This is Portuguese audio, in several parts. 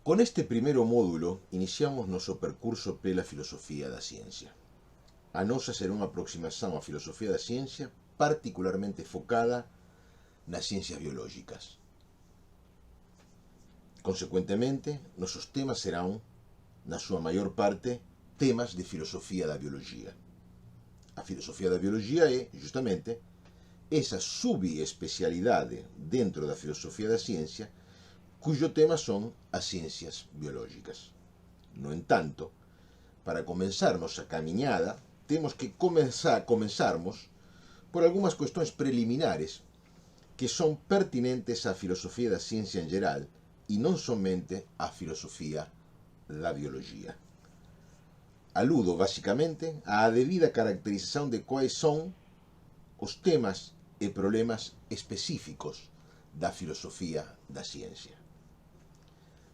Con este primeiro módulo iniciamos noso percurso pela filosofía da ciencia. A nosa será unha aproximación á filosofía da ciencia particularmente focada nas ciencias biológicas. Consecuentemente, nosos temas serán, na súa maior parte, temas de filosofía da biología. A filosofía da biología é, justamente, esa subespecialidade dentro da filosofía da ciencia cuyo tema son as ciencias biológicas. No entanto, para comenzar nosa camiñada, temos que comenzarmos por algunhas cuestións preliminares que son pertinentes á filosofía da ciencia en geral e non somente á filosofía da biología. Aludo, basicamente, á debida caracterización de quais son os temas e problemas específicos da filosofía da ciencia.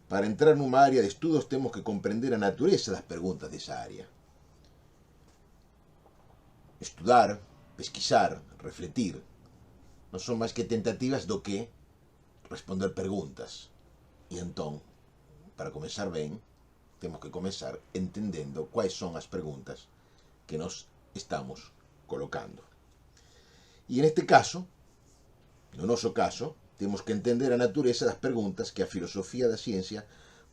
Para entrar nunha área de estudos temos que comprender a natureza das preguntas desa área. Estudar, pesquisar, refletir, non son máis que tentativas do que responder preguntas. E entón, para comenzar ben, temos que comenzar entendendo quais son as preguntas que nos estamos colocando. E en este caso, no noso caso, temos que entender a natureza das preguntas que a filosofía da ciencia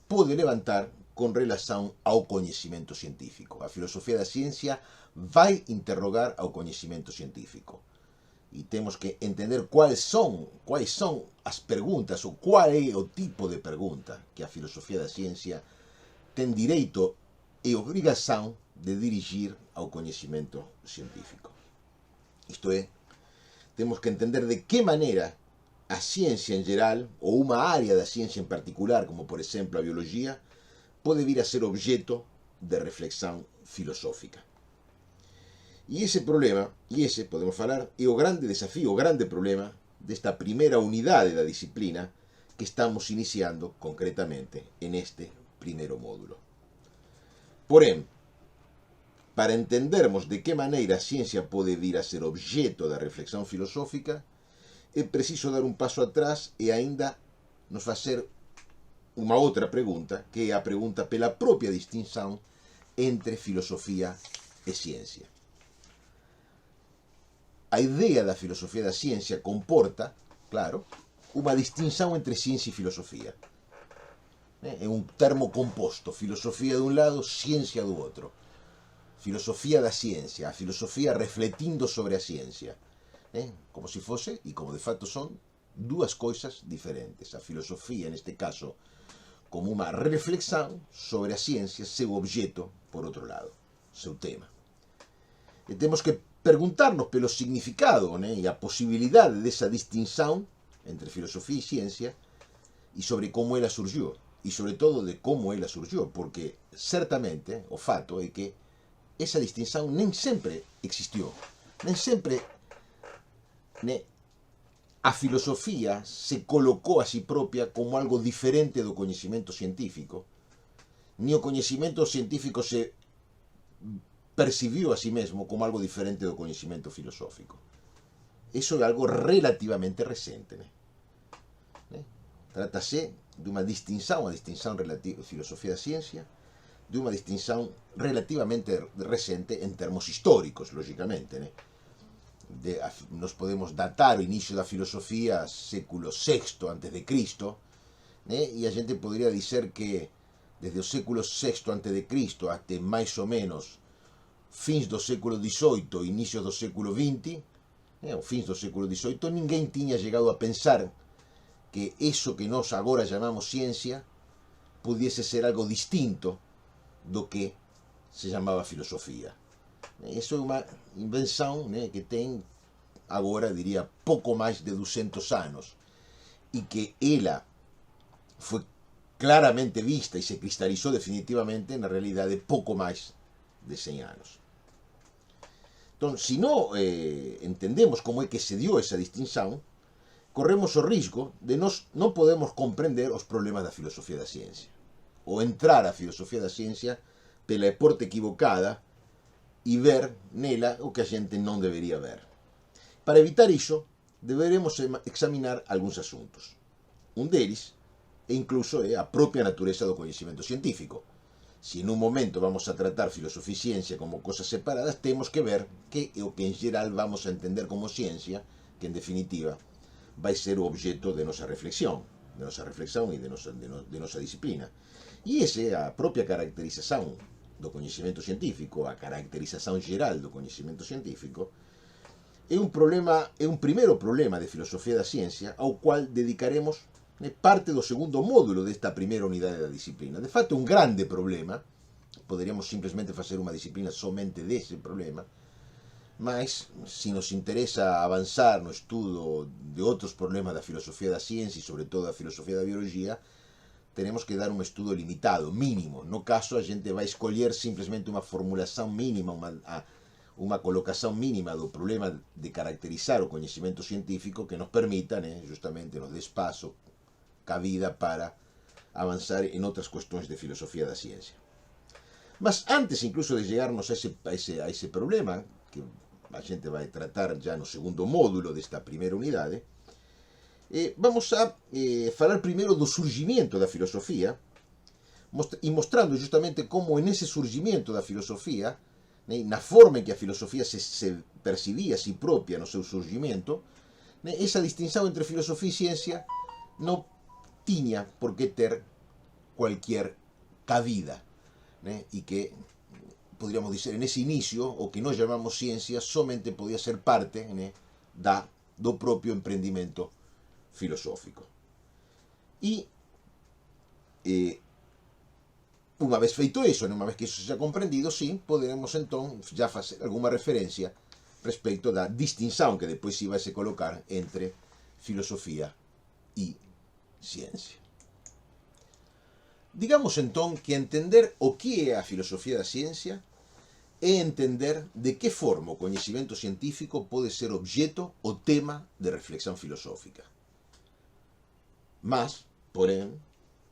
pode levantar con relación ao coñecimento científico. A filosofía da ciencia vai interrogar ao coñecimento científico. E temos que entender quais son as preguntas ou qual é o tipo de pregunta que a filosofía da ciencia ten direito e obrigación de dirigir ao coñecimento científico. Isto é, temos que entender de que maneira a ciencia en geral, ou unha área da ciencia en particular, como por exemplo a biología, pode vir a ser objeto de reflexión filosófica. E ese problema, podemos falar, é o grande desafío, o grande problema desta primeira unidade da disciplina que estamos iniciando concretamente en este primeiro módulo. Porén, para entendermos de que maneira a ciencia pode vir a ser objeto da reflexión filosófica, é preciso dar un paso atrás e aínda nos facer unha outra pregunta, que é a pregunta pela propia distinción entre filosofía e ciencia. A idea da filosofía da ciencia comporta, claro, unha distinción entre ciencia e filosofía. É un termo composto, filosofía dun lado, ciencia do outro. Filosofía da ciencia, a filosofía refletindo sobre a ciencia. Como se fose, e como de facto son, dúas coisas diferentes. A filosofía, neste caso, como unha reflexión sobre a ciencia, seu objeto, por outro lado, seu tema. E temos que preguntarnos pelo significado e a posibilidade desa distinción entre filosofía e ciencia e sobre como ela surgiu. E sobre todo de como ela surgiu, porque certamente o fato é que esa distinción nem sempre existiu. Nem sempre a filosofía se colocou a si propia como algo diferente do coñecimento científico, ni o coñecimento científico se percibiu a si mesmo como algo diferente do coñecimento filosófico. Iso é algo relativamente recente. Trátase de unha distinción relativa filosofía da ciencia, de unha distinción relativamente recente en termos históricos, lógicamente. Nos podemos datar o inicio da filosofía século VI a.C., e a gente podría dizer que desde o século VI a.C. até máis ou menos fins do século XVIII, inicios do século XX, ou fins do século XVIII, ninguén tiña chegado a pensar que eso que nós agora chamamos ciencia pudiese ser algo distinto do que se chamaba filosofía. Iso é unha invención que ten agora, diría, pouco máis de 200 anos e que ela foi claramente vista e se cristalizou definitivamente na realidade pouco máis de 100 anos. Entón, se non entendemos como é que se dio esa distinción, corremos o risco de nós non podemos comprender os problemas da filosofía da ciencia ou entrar á filosofía da ciencia pela porta equivocada e ver nela o que a xente non debería ver. Para evitar iso, deberemos examinar algúns asuntos. Un deles e incluso é a propia natureza do coñecemento científico. Se en un momento vamos a tratar filosofía e ciencia como cosas separadas, temos que ver que é o que en geral vamos a entender como ciencia, que en definitiva vai ser o objeto de nosa reflexión e de nosa disciplina. E esa é a propia caracterización do coñecemento científico, a caracterización geral do coñecemento científico, é un primeiro problema de filosofía da ciencia ao cual dedicaremos parte do segundo módulo desta primeira unidade da disciplina. De fato, é un grande problema, poderíamos simplesmente facer unha disciplina somente dese problema, mas se nos interesa avanzar no estudo de outros problemas da filosofía da ciencia e sobre todo da filosofía da biología, tenemos que dar un estudo limitado, mínimo. No caso, a gente vai escoller simplesmente unha formulación mínima, unha colocación mínima do problema de caracterizar o coñecemento científico que nos permita, justamente, nos dé espazo, cabida para avanzar en outras cuestións de filosofía da ciencia. Mas antes incluso de llegarnos a ese problema, que a gente vai tratar já no segundo módulo desta primeira unidade, vamos a falar primeiro do surgimento da filosofía e mostrando justamente como nesse surgimento da filosofía, na forma en que a filosofía se percibía a si propia no seu surgimento, esa distinción entre filosofía e ciencia non tiña por que ter cualquier cabida, e que, podríamos dizer, en ese inicio, o que nós chamamos ciencia, somente podía ser parte do propio emprendimento filosófico. E unha vez feito eso, unha vez que eso se ha comprendido, sí, poderemos entón já facer alguma referencia respecto da distinción que depois iba a se colocar entre filosofía e ciencia. Digamos entón que entender o que é a filosofía da ciencia é entender de que forma o coñecemento científico pode ser objeto ou tema de reflexión filosófica. Mas, porén,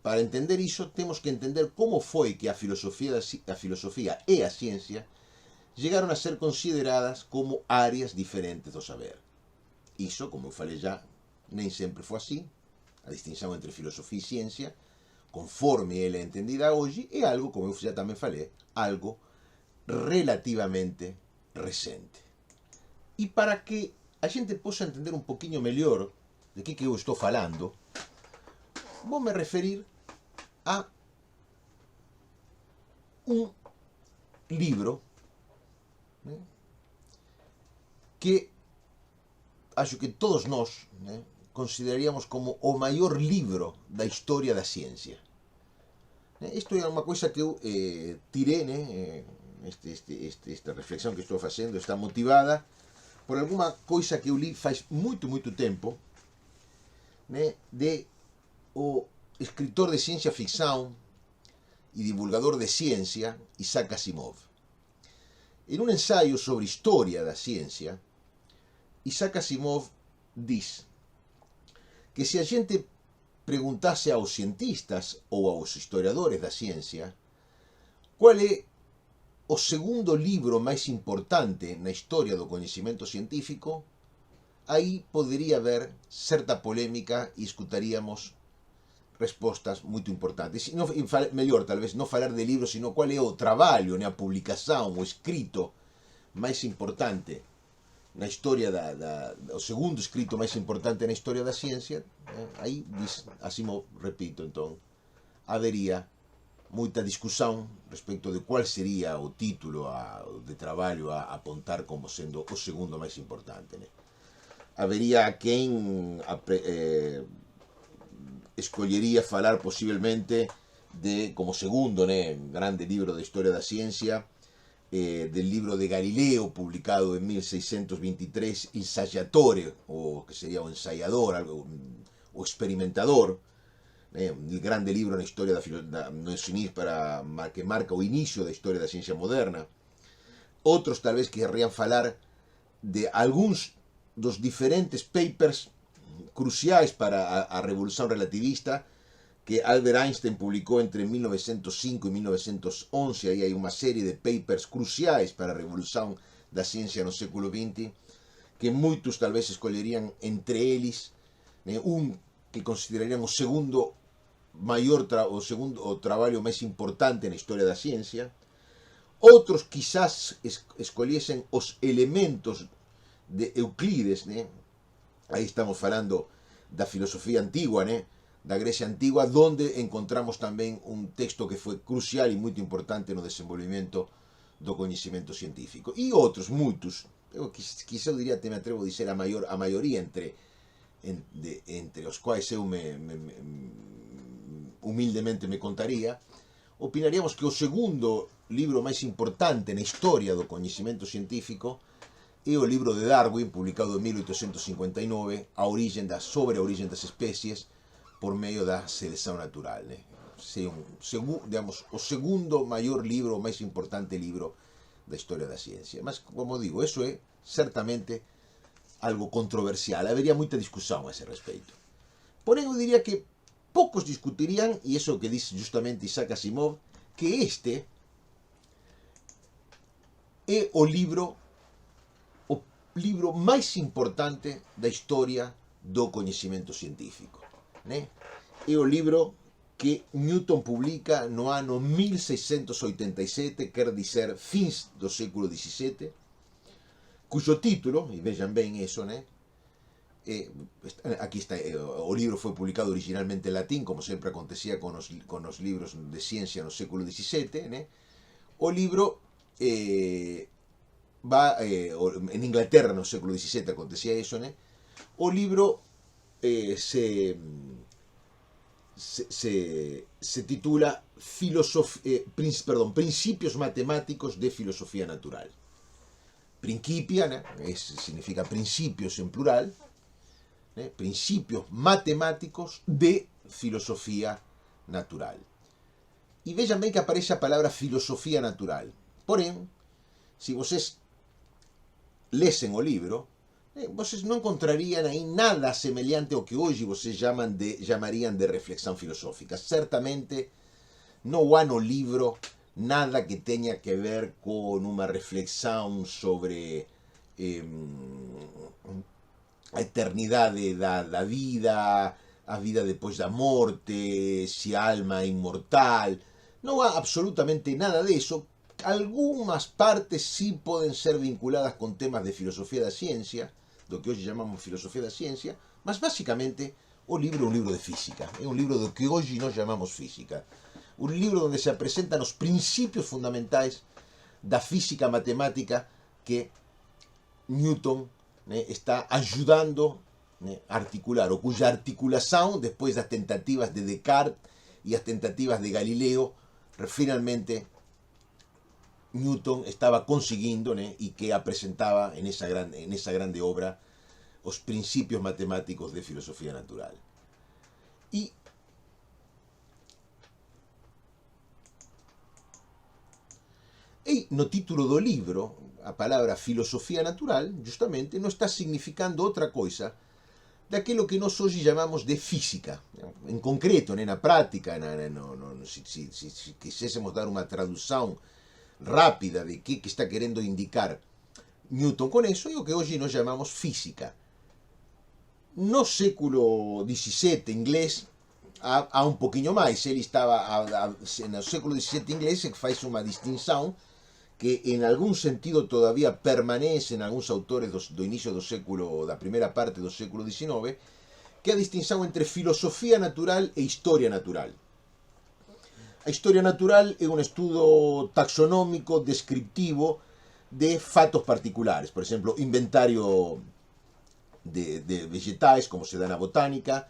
para entender iso temos que entender como foi que a filosofía e a ciencia chegaron a ser consideradas como áreas diferentes do saber. Iso, como eu falei já, nem sempre foi así. A distinción entre filosofía e ciencia, conforme ela é entendida hoxe, é algo, como eu já tamén falei, algo relativamente recente. E para que a xente possa entender un poquinho mellor de que eu estou falando, vou me referir a un libro que acho que todos nós consideraríamos como o maior libro da historia da ciencia. Isto é unha coisa que eu tirei, esta reflexión que estou facendo está motivada por alguma coisa que eu li faz moito tempo, de o escritor de ciencia ficción e divulgador de ciencia Isaac Asimov. En un ensayo sobre historia da ciencia, Isaac Asimov diz que se a gente preguntase aos cientistas ou aos historiadores da ciencia qual é o segundo libro máis importante na historia do coñecemento científico, aí podería haber certa polémica e escutaríamos respostas moito importantes. Mellor, tal vez, non falar de libros, sino qual é o traballo, a publicación, o escrito máis importante na historia o segundo escrito máis importante na historia da ciencia. Aí, Asimov, repito, entón, habería moita discusión respecto de cuál sería o título de traballo a apontar como sendo o segundo máis importante. Habería quen escollería falar posiblemente de, como segundo grande libro de historia da ciencia, del libro de Galileo, publicado en 1623, Il Saggiatore, o que sería o ensayador, o experimentador, un grande libro na historia que marca o inicio da historia da ciencia moderna. Outros tal vez querrían falar de algúns dos diferentes papers cruciais para a revolución relativista que Albert Einstein publicou entre 1905 e 1911. Aí hai unha serie de papers cruciais para a revolución da ciencia no século XX, que moitos tal vez escollerían entre eles un que considerarían o segundo o trabalho máis importante na historia da ciencia. Outros quizás escolhesen os elementos de Euclides, né? Aí estamos falando da filosofía antigua, né? Da Grecia antigua, donde encontramos tamén un texto que foi crucial e moito importante no desenvolvimento do coñecemento científico. E outros, moitos, eu quizá diría, me atrevo a dizer, a maioría entre os quais eu humildemente me contaría, opinaríamos que o segundo libro máis importante na historia do coñecemento científico é o libro de Darwin, publicado en 1859, sobre a origen das especies por medio da selección natural. Né? Digamos, o segundo maior libro, o máis importante libro da historia da ciencia. Mas, como digo, eso é certamente algo controversial. Habería moita discusión a ese respecto. Porén, eu diría que poucos discutirían, e iso que dice justamente Isaac Asimov, que este é o libro máis importante da historia do coñecemento científico. Né? É o libro que Newton publica no ano 1687, quer dizer, fins do século XVII, cuyo título, e vejam ben eso, né? Aquí está, o libro foi publicado originalmente en latín, como sempre acontecía con os libros de ciencia no século XVII, né? O libro en Inglaterra no século XVII acontecía eso, né? O libro se titula Principios Matemáticos de Filosofía Natural. Principia, né? Significa principios en plural, né? Principios matemáticos de filosofía natural. E vejam ben que aparece a palabra filosofía natural. Porén, se vocês lesen o libro, vocês non encontrarían aí nada semelhante ao que hoje vocês chamarían de reflexión filosófica. Certamente non há no libro nada que teña que ver con unha reflexión sobre a eternidade da vida, a vida depois da morte, se a alma é inmortal. Non há absolutamente nada de eso. Algunas partes sí poden ser vinculadas con temas de filosofía da ciencia, do que hoxe chamamos filosofía da ciencia, mas basicamente o libro é un libro de física, é un libro do que hoxe nós chamamos física. Un libro onde se presentan os principios fundamentais da física matemática que Newton, né, está ajudando, né, a articular, ou cuya articulación, despois das tentativas de Descartes e as tentativas de Galileo, finalmente Newton estaba consiguiendo, né, e que presentaba en esa grande obra os principios matemáticos de filosofía natural. E no título do libro, a palabra filosofía natural, justamente, non está significando outra coisa daquilo que nós hoje chamamos de física. En concreto, na práctica, se quisésemos dar unha tradução rápida de que está querendo indicar Newton con eso, é o que hoje nós chamamos física. No século XVII inglés há un poquinho máis. Ele estaba no século XVII inglés, que faz unha distinção que en algún sentido todavía permanece en algúns autores do inicio do século, da primeira parte do século XIX, que é a distinción entre filosofía natural e historia natural. A historia natural é un estudo taxonómico, descriptivo de fatos particulares. Por exemplo, inventario de vegetais, como se dá na botánica,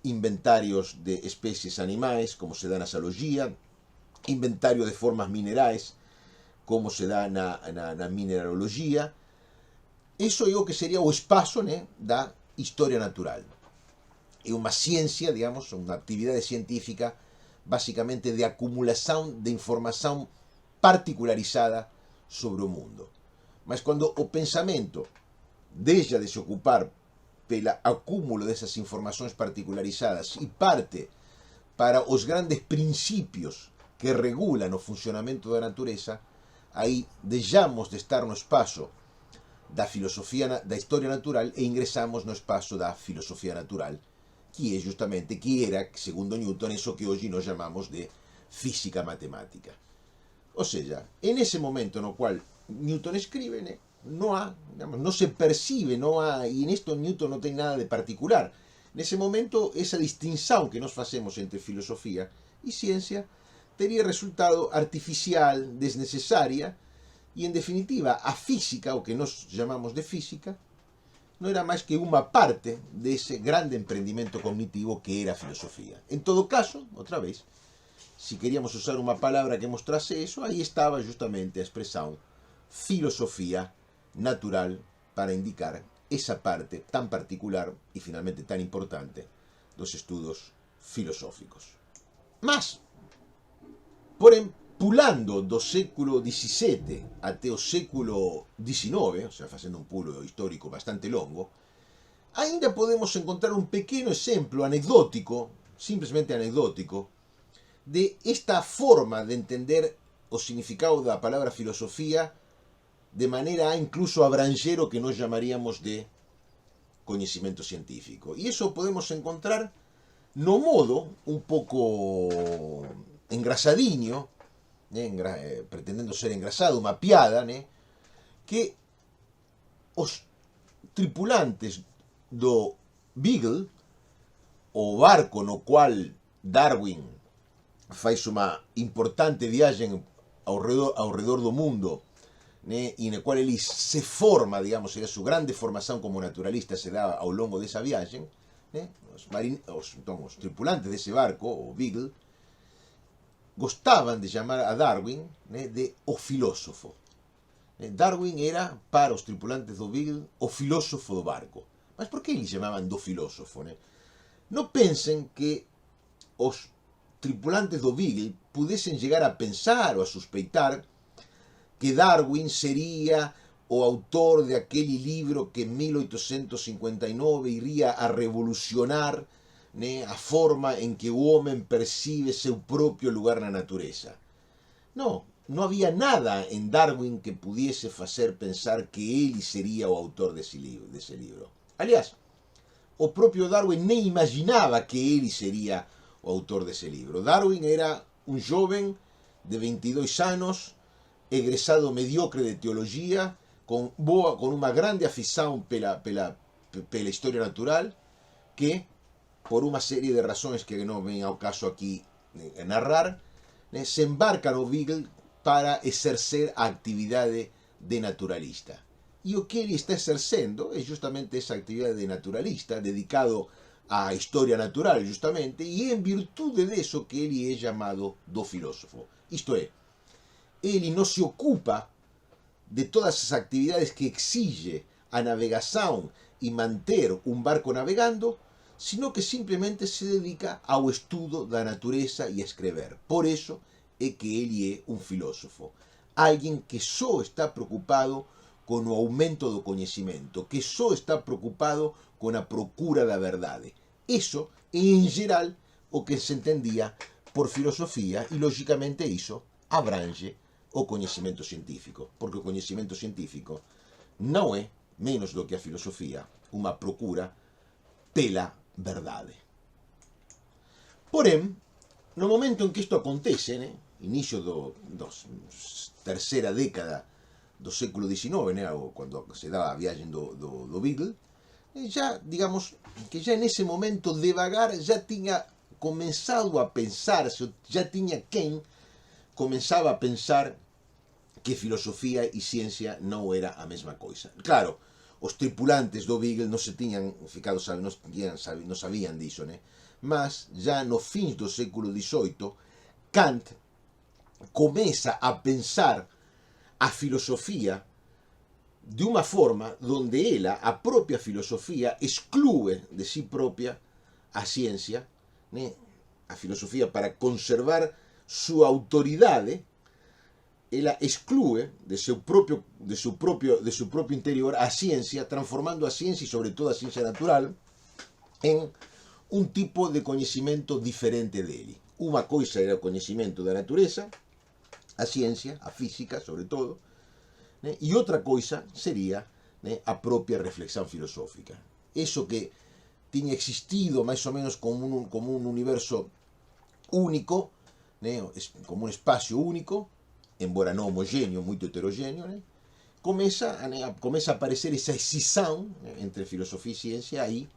inventarios de especies animais, como se dá na zoología, inventario de formas minerais, como se dá na mineralogía. Eso é o que sería o espazo, né, da historia natural. É unha ciencia, digamos, unha actividade científica basicamente de acumulación de información particularizada sobre o mundo. Mas cando o pensamento deixa de se ocupar pela acúmulo desas informacións particularizadas e parte para os grandes principios que regulan o funcionamento da natureza, aí deixamos de estar no espazo da filosofía da historia natural e ingresamos no espazo da filosofía natural, que é justamente, que era, segundo Newton, eso que hoje nós chamamos de física matemática. Ou seja, en ese momento no cual Newton escribe, no há, digamos, no se percibe, no há, e nisto Newton non ten nada de particular. Nese momento, esa distinción que nos facemos entre filosofía e ciencia teria resultado artificial, desnecesaria, e en definitiva, a física, o que nos chamamos de física, non era máis que unha parte dese grande emprendimento cognitivo que era a filosofía. En todo caso, outra vez, si queríamos usar unha palabra que mostrase eso, aí estaba justamente a expresión filosofía natural para indicar esa parte tan particular e finalmente tan importante dos estudos filosóficos. Mas, porém, pulando do século XVII até o século XIX, o sea, facendo un pulo histórico bastante longo, ainda podemos encontrar un pequeno exemplo anecdótico, simplesmente anecdótico, de esta forma de entender o significado da palabra filosofía de maneira a incluso abranger o que nós chamaríamos de coñecimento científico. E iso podemos encontrar no modo un pouco engrasadiño, pretendendo ser engrasado, unha piada, que os tripulantes do Beagle, o barco no cual Darwin faz unha importante viaxe ao redor do mundo, e na cual ele se forma, digamos, a súa grande formación como naturalista se dá ao longo desa viaxe, os tripulantes dese barco, o Beagle, gostaban de chamar a Darwin de o filósofo. Darwin era, para os tripulantes do Beagle, o filósofo do barco. Mas por que eles chamaban do filósofo? Non pensen que os tripulantes do Beagle pudesen llegar a pensar ou a suspeitar que Darwin sería o autor de aquele libro que en 1859 iría a revolucionar a forma en que o homem percibe seu propio lugar na natureza. Non había nada en Darwin que pudiese facer pensar que ele sería o autor dese libro. Aliás, o propio Darwin nem imaginaba que ele sería o autor dese libro. Darwin era un joven de 22 anos, egresado mediocre de teología, con unha grande afición pela historia natural, que, por unha serie de razóns que non ven ao caso aquí narrar, se embarca no Beagle para exercer a actividade de naturalista. E o que ele está exercendo é justamente esa actividade de naturalista, dedicado a historia natural, justamente, e en virtude deso que ele é chamado do filósofo. Isto é, ele non se ocupa de todas as actividades que exige a navegación e manter un barco navegando, sino que simplemente se dedica ao estudo da natureza e a escrever. Por eso é que ele é un filósofo. Alguén que só está preocupado con o aumento do coñecimento, que só está preocupado con a procura da verdade. Iso é, en geral, o que se entendía por filosofía e, lógicamente, iso abrange o coñecimento científico, porque o coñecimento científico non é, menos do que a filosofía, unha procura pela verdade. Porém, no momento en que isto acontece, inicio da terceira década do século XIX, cando se dá a viaxe do Beagle, já, digamos, que já nese momento devagar já tiña comenzado a pensar, já tiña quen comenzaba a pensar que filosofía e ciencia non era a mesma coisa. Claro, os tripulantes do Beagle non se tiñan ficado, non sabían diso, mas já no fins do século XVIII, Kant comeza a pensar a filosofía de unha forma donde ela, a propia filosofía, exclúe de si propia a ciencia, a filosofía, para conservar súa autoridade, ela exclúe de seu propio interior a ciencia, transformando a ciencia, e sobre todo a ciencia natural, en un tipo de coñecimento diferente dele. Unha coisa era o coñecimento da natureza, a ciencia, a física, sobre todo, e outra coisa sería a propia reflexión filosófica. Eso que tinha existido máis ou menos como un universo único, né? Como un espacio único, embora non homogéneo, moito heterogéneo, né? Comeza a aparecer esa escisão, né, entre filosofía e ciencia aí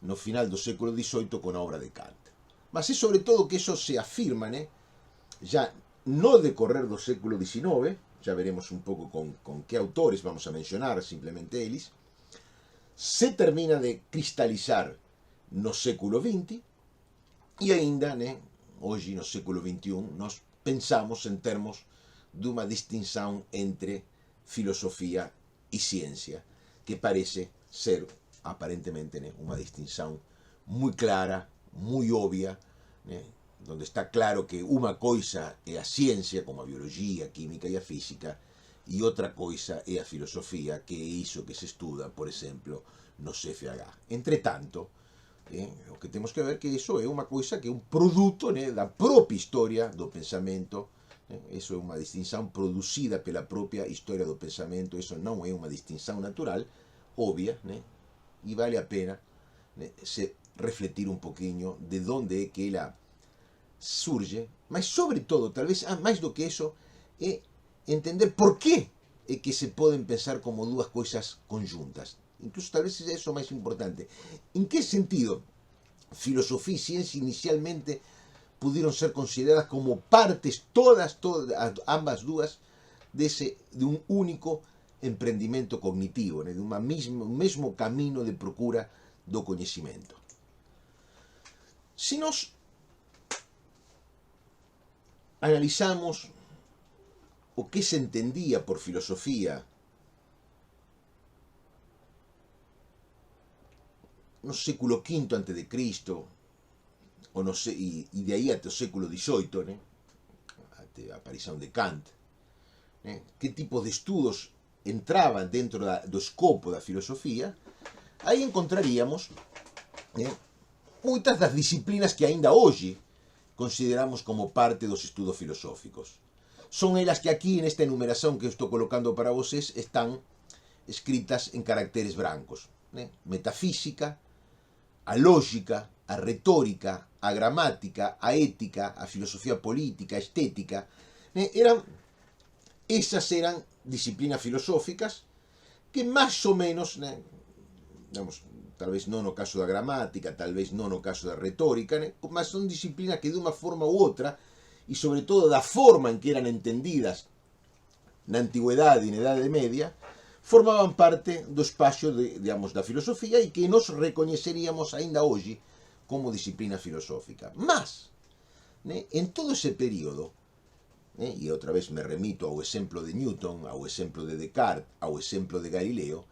no final do século XVIII con a obra de Kant. Mas é sobre todo que eso se afirma, né, ya no decorrer do século XIX, ya veremos un pouco con que autores vamos a mencionar, simplemente eles, se termina de cristalizar no século XX e ainda, né, hoje no século XXI, nós pensamos en termos dunha distinción entre filosofía e ciencia, que parece ser, aparentemente, né, unha distinción moi clara, moi obvia, né, donde está claro que unha coisa é a ciencia, como a biología, a química e a física, e outra coisa é a filosofía, que é iso que se estuda, por exemplo, no CFH. Entretanto, o que temos que ver que iso é unha coisa que é un produto, né, da propia historia do pensamento. Iso é unha distinción producida pela propia historia do pensamento. Iso non é unha distinción natural, obvia, né, e vale a pena, né, se refletir un poquinho de onde é que ela surge, mas sobre todo, tal vez máis do que eso, é entender por qué é que se poden pensar como dúas coisas conjuntas. Incluso tal vez é eso máis importante. En que sentido filosofía e ciencia inicialmente pudieron ser consideradas como partes, todas, ambas dúas, de un único emprendimento cognitivo, de un mesmo camino de procura do coñecimento. Se nos analizamos o que se entendía por filosofía no século V a.C., o no sé, e de aí até o século XVIII, né? Até a aparición de Kant, né? Que tipo de estudos entraban dentro do escopo da filosofía, aí encontraríamos, né, moitas das disciplinas que aínda hoxe consideramos como parte dos estudos filosóficos. Son elas que aquí, nesta enumeración que estou colocando para vocês, están escritas en caracteres brancos, né? Metafísica, a lógica, a retórica, a gramática, a ética, a filosofía política, a estética, né? Esas eran disciplinas filosóficas que máis ou menos, né, digamos, tal vez non no caso da gramática, tal vez non no caso da retórica, né, mas son disciplinas que de unha forma u outra, e sobre todo da forma en que eran entendidas na antigüedade e na Idade Media, formaban parte do espacio digamos, da filosofía e que nos recoñeceríamos aínda hoxe como disciplina filosófica. Mas, né, en todo ese período, e outra vez me remito ao exemplo de Newton, ao exemplo de Descartes, ao exemplo de Galileo,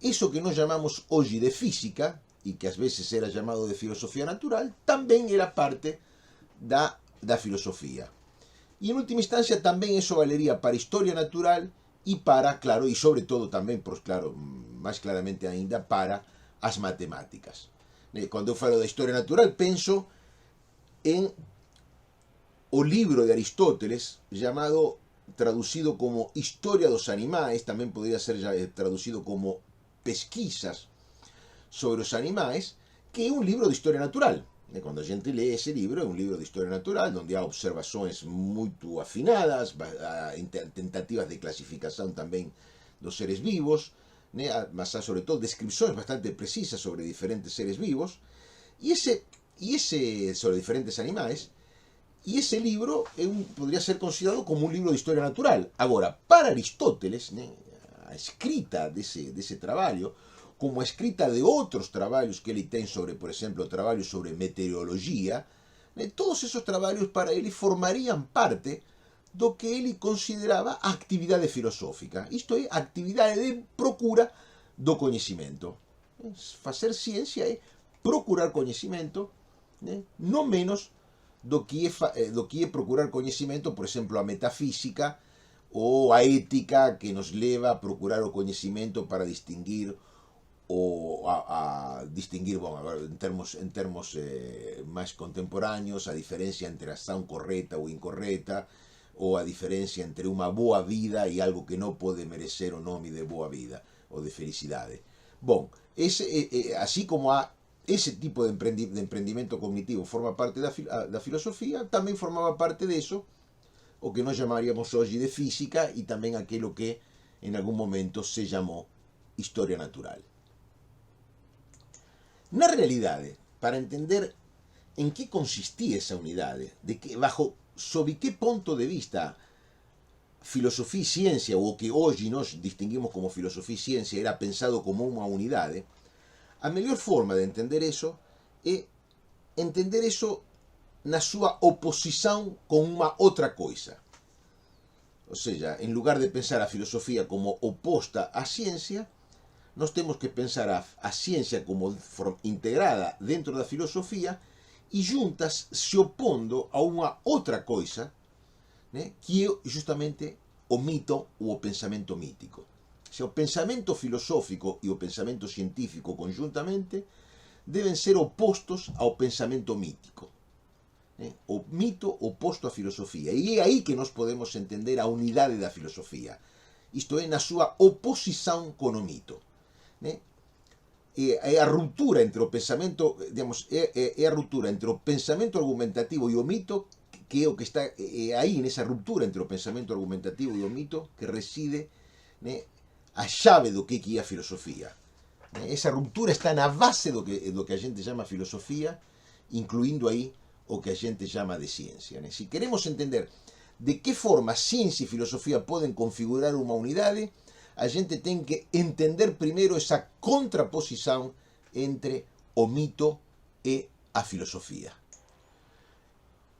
iso que nos chamamos hoxe de física, e que ás veces era chamado de filosofía natural, tamén era parte da filosofía. E en última instancia tamén iso valería para historia natural e para, claro, e sobre todo tamén, pois claro, máis claramente aínda, para as matemáticas. Cando eu falo da historia natural, penso en o libro de Aristóteles, llamado, traducido como Historia dos Animais, tamén podría ser traducido como Pesquisas sobre os Animais, que é un libro de historia natural. Cando a gente lee ese libro, é un libro de historia natural, onde há observações moito afinadas, tentativas de clasificación tamén dos seres vivos, mas há sobre todo descripcións bastante precisas sobre diferentes seres vivos, e ese sobre diferentes animais. E ese libro podría ser considerado como un libro de historia natural. Agora, para Aristóteles, a escrita dese traballo, como a escrita de outros traballos que ele ten sobre, por exemplo, traballos sobre meteoroloxía, todos esos traballos para ele formarían parte do que ele consideraba a actividade filosófica. Isto é, a actividade de procura do coñecimento. Facer ciencia é procurar coñecimento, non menos do que é procurar coñecimento, por exemplo, a metafísica ou a ética que nos leva a procurar o coñecimento para distinguir en termos máis contemporáneos, a diferencia entre a acción correcta ou incorrecta, ou a diferencia entre unha boa vida e algo que non pode merecer o nome de boa vida ou de felicidade. Bon, así como há ese tipo de emprendimento cognitivo forma parte da filosofía, tamén formaba parte de eso, o que nós chamaríamos hoxe de física, e tamén aquilo que en algún momento se chamou historia natural. Na realidade, para entender en que consistía esa unidade, de que, sob que ponto de vista filosofía e ciencia, ou o que hoxe nós distinguimos como filosofía e ciencia, era pensado como unha unidade, a mellor forma de entender eso é entender eso na súa oposición con unha outra coisa. Ou seja, en lugar de pensar a filosofía como oposta á ciencia, nós temos que pensar a ciencia como integrada dentro da filosofía e juntas se opondo a unha outra coisa, né, que é justamente o mito ou o pensamento mítico. O pensamento filosófico e o pensamento científico conjuntamente deben ser opostos ao pensamento mítico. O mito oposto á filosofía. E é aí que nós podemos entender a unidade da filosofía. Isto é, na súa oposición con o mito. É a ruptura entre o pensamento, digamos, é a ruptura entre o pensamento argumentativo e o mito, que é o que está aí nesa ruptura entre o pensamento argumentativo e o mito que reside, né, a chave do que é a filosofía. Esa ruptura está na base do que a gente chama filosofía, incluindo aí o que a gente chama de ciencia. Se queremos entender de que forma ciencia e filosofía poden configurar unha unidade, a gente ten que entender primeiro esa contraposición entre o mito e a filosofía.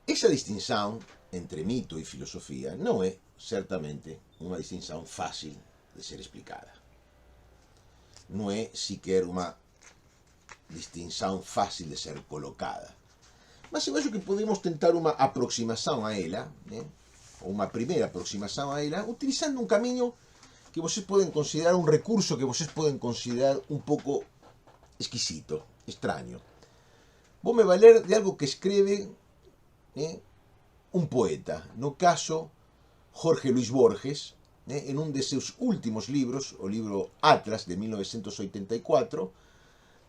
Esa distinción entre mito e filosofía non é, certamente, unha distinción fácil de ser explicada. Non é sequer unha distinción fácil de ser colocada. Mas eu acho que podemos tentar unha aproximación a ela, ou unha primeira aproximación a ela, utilizando un camiño que vocês poden considerar un recurso que vocês poden considerar un pouco exquisito, extraño. Vou me valer de algo que escribe un poeta, no caso Jorge Luis Borges, en un de seus últimos libros, o libro Atlas de 1984,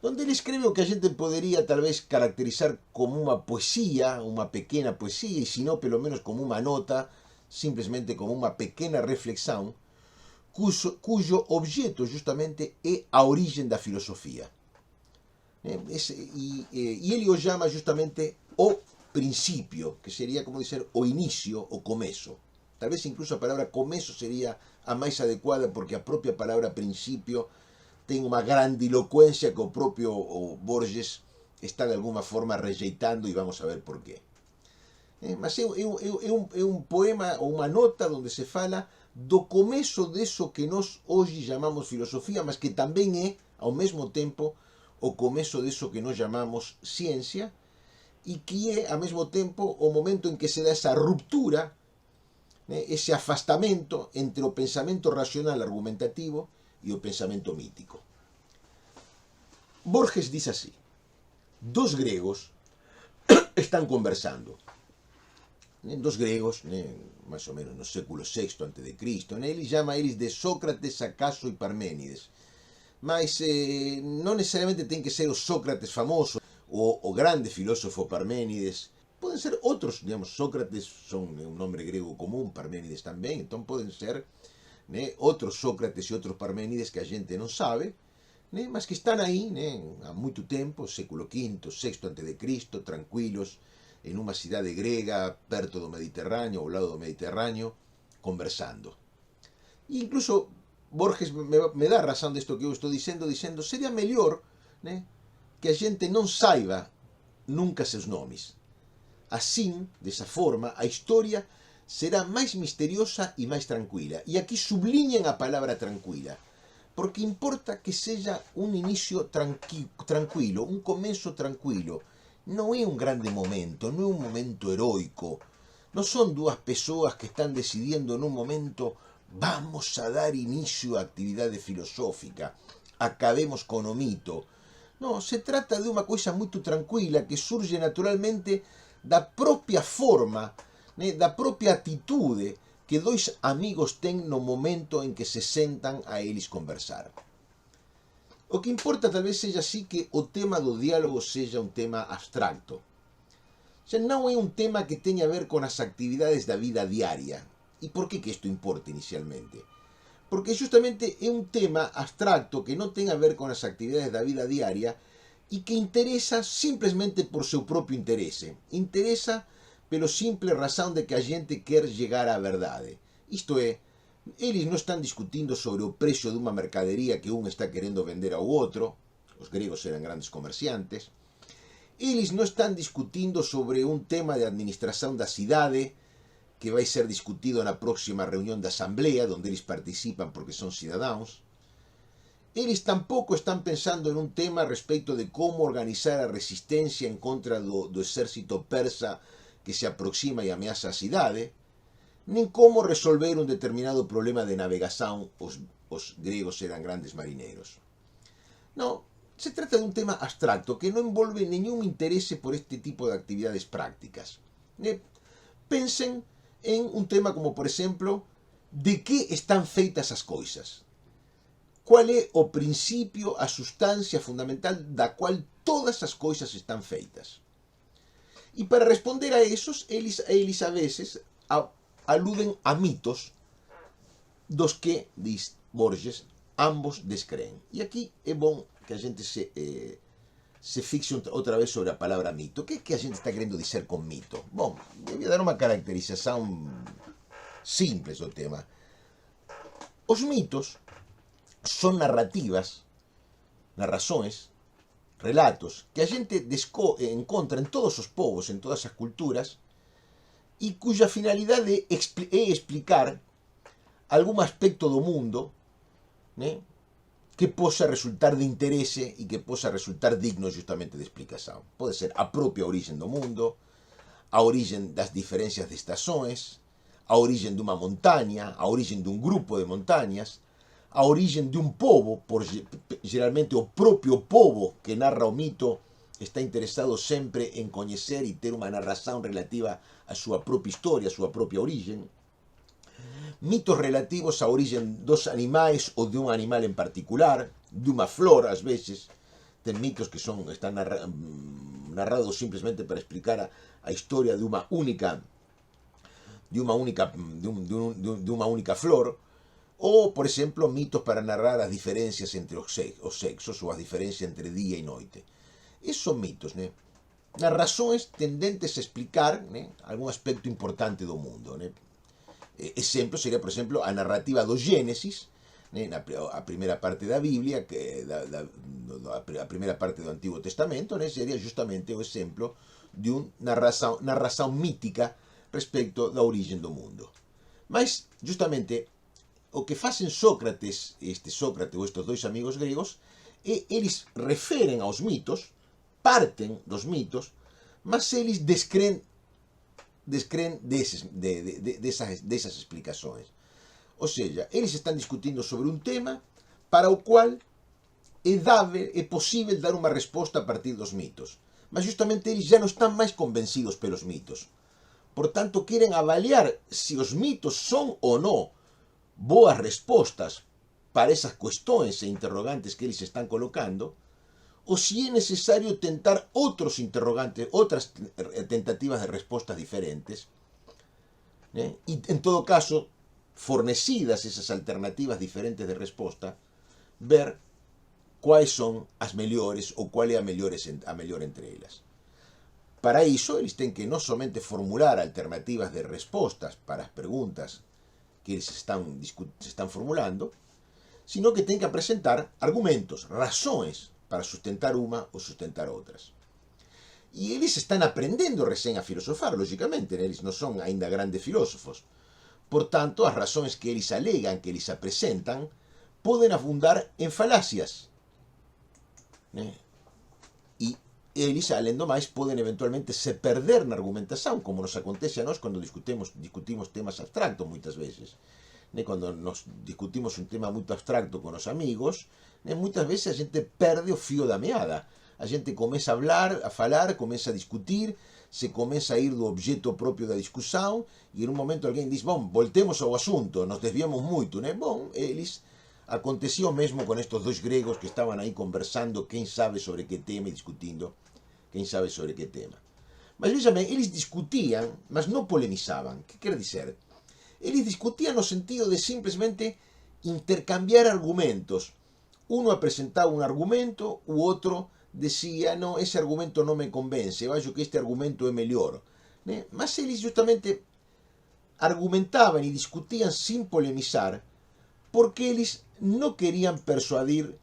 donde ele escribe o que a gente podería tal vez caracterizar como unha poesía, unha pequena poesía, e se non, pelo menos como unha nota, simplesmente como unha pequena reflexión, cuyo objeto justamente é a origen da filosofía. E ele o chama justamente o principio, que sería como dizer o inicio, o comezo. Tal vez incluso a palabra comezo sería a máis adecuada, porque a propia palabra principio ten unha grandilocuencia que o propio Borges está de alguna forma rejeitando, e vamos a ver por qué. Mas é un poema ou unha nota onde se fala do comezo deso que nós hoxe chamamos filosofía, mas que tamén é, ao mesmo tempo, o comezo deso que nós chamamos ciencia, e que é, ao mesmo tempo, o momento en que se dá esa ruptura, ese afastamento entre o pensamento racional argumentativo e o pensamento mítico. Borges dice así: dos gregos están conversando. Dos gregos, máis ou menos no século VI a.C., ele chama eles de Sócrates, Acaso e Parménides. Mas non necesariamente ten que ser o Sócrates famoso, o grande filósofo Parménides. Poden ser outros, digamos, Sócrates son un nombre grego común, Parménides tamén, entón poden ser outros Sócrates e outros Parménides que a gente non sabe, mas que están aí há moito tempo, século V, VI a.C., tranquilos, en unha cidade grega, perto do Mediterráneo, ao lado do Mediterráneo, conversando. E incluso Borges me dá razón desto que eu estou dicendo, sería mellor que a xente non saiba nunca seus nomes. Asín, desa forma, a historia será máis misteriosa e máis tranquila. E aquí subliñan a palabra tranquila, porque importa que seja un inicio tranquilo, un comezo tranquilo. Non é un grande momento, non é un momento heroico. Non son dúas persoas que están decidindo nun momento: vamos a dar inicio á actividade filosófica, acabemos con o mito. Non, se trata de unha coisa moito tranquila que surge naturalmente da propia forma, da propia atitude que dois amigos ten no momento en que se sentan a eles conversar. O que importa talvez seja así que o tema do diálogo seja un tema abstracto. Xa non é un tema que teña a ver con as actividades da vida diaria. E por que isto importa inicialmente? Porque justamente é un tema abstracto que non ten a ver con as actividades da vida diaria e que interesa simplesmente por seu propio interese. Interesa pelo simple razón de que a xente quer llegar á verdade. Isto é, eles non están discutindo sobre o precio dunha mercadería que un está querendo vender ao outro, os gregos eran grandes comerciantes, eles non están discutindo sobre un tema de administración da cidade que vai ser discutido na próxima reunión da Asamblea, onde eles participan porque son cidadáns. Eles tampouco están pensando en un tema respecto de como organizar a resistencia en contra do exército persa que se aproxima e ameaza a cidade, nin como resolver un determinado problema de navegación, os gregos eran grandes marineiros. Non, se trata de un tema abstracto que non envolve ningún interese por este tipo de actividades prácticas. Pensen en un tema como, por exemplo, de que están feitas as coisas. Qual é o principio, a sustancia fundamental da cual todas as coisas están feitas. E para responder a esos, eles a veces aluden a mitos dos que, diz Borges, ambos descreen. E aquí é bom que a gente se fixe outra vez sobre a palabra mito. O que é que a gente está querendo dizer con mito? Bom, eu voy a dar unha caracterización simples do tema. Os mitos son narrativas, narrações, relatos que a gente encontra en todos os povos, en todas as culturas, e cuya finalidade é explicar algún aspecto do mundo, né, que possa resultar de interese e que possa resultar digno justamente de explicación. Pode ser a propia origen do mundo, a origen das diferencias de estações, a origen dunha montaña, a origen dun grupo de montañas, a origen de un pobo, geralmente o propio pobo que narra o mito está interesado sempre en coñecer e ter unha narración relativa a súa propia historia, a súa propia origen. Mitos relativos á origen dos animais ou de un animal en particular, de unha flor, ás veces. Ten mitos que están narrados simplemente para explicar a historia de unha única flor, ou, por exemplo, mitos para narrar as diferencias entre os sexos ou as diferencias entre día e noite. Esos son mitos, né? Narrações tendentes a explicar, né, algún aspecto importante do mundo, né? Exemplo sería, por exemplo, a narrativa do Génesis, né, a primeira parte da Biblia, a primeira parte do Antigo Testamento, né, sería justamente o exemplo de unha narración mítica respecto da origen do mundo. Mas, justamente, o que facen Sócrates ou estes dois amigos gregos, eles referen aos mitos, parten dos mitos, mas eles descreen desas explicações. Ou seja, eles están discutindo sobre un tema para o cual é posible dar unha resposta a partir dos mitos. Mas justamente eles já non están máis convencidos pelos mitos. Por tanto, queren avaliar se os mitos son ou non boas respostas para esas cuestións e interrogantes que eles están colocando, ou se é necesario tentar outros interrogantes, outras tentativas de respostas diferentes, né? E, en todo caso, fornecidas esas alternativas diferentes de resposta, ver quais son as mellores ou qual é a mellor entre elas. Para iso, eles ten que non somente formular alternativas de respostas para as preguntas que eles se están formulando, sino que ten que presentar argumentos, razóns para sustentar unha ou sustentar outras. E eles están aprendendo recén a filosofar, lógicamente, eles non son aínda grandes filósofos. Por tanto, as razóns que eles alegan, que eles apresentan, poden abundar en falacias. E eles, alén do máis, poden eventualmente se perder na argumentación, como nos acontece a nós cando discutimos temas abstractos moitas veces. Cando nos discutimos un tema moito abstracto con os amigos, moitas veces a xente perde o fío da meada. A xente comeza a falar, comeza a discutir, se comeza a ir do objeto propio da discusión, e en un momento alguén diz, bom, voltemos ao asunto, nos desviamos moito, Bom, eles, Acontecia o mesmo con estos dois gregos que estaban aí conversando quen sabe sobre que tema e discutindo quen sabe sobre que tema. Mas veja ben, eles discutían, mas non polemizaban. Que quer dizer? Eles discutían no sentido de simplesmente intercambiar argumentos. Uno apresentaba un argumento, o outro decía, no, ese argumento non me convence, eu acho que este argumento é mellor. Mas eles justamente argumentaban e discutían sin polemizar porque eles non querían persuadir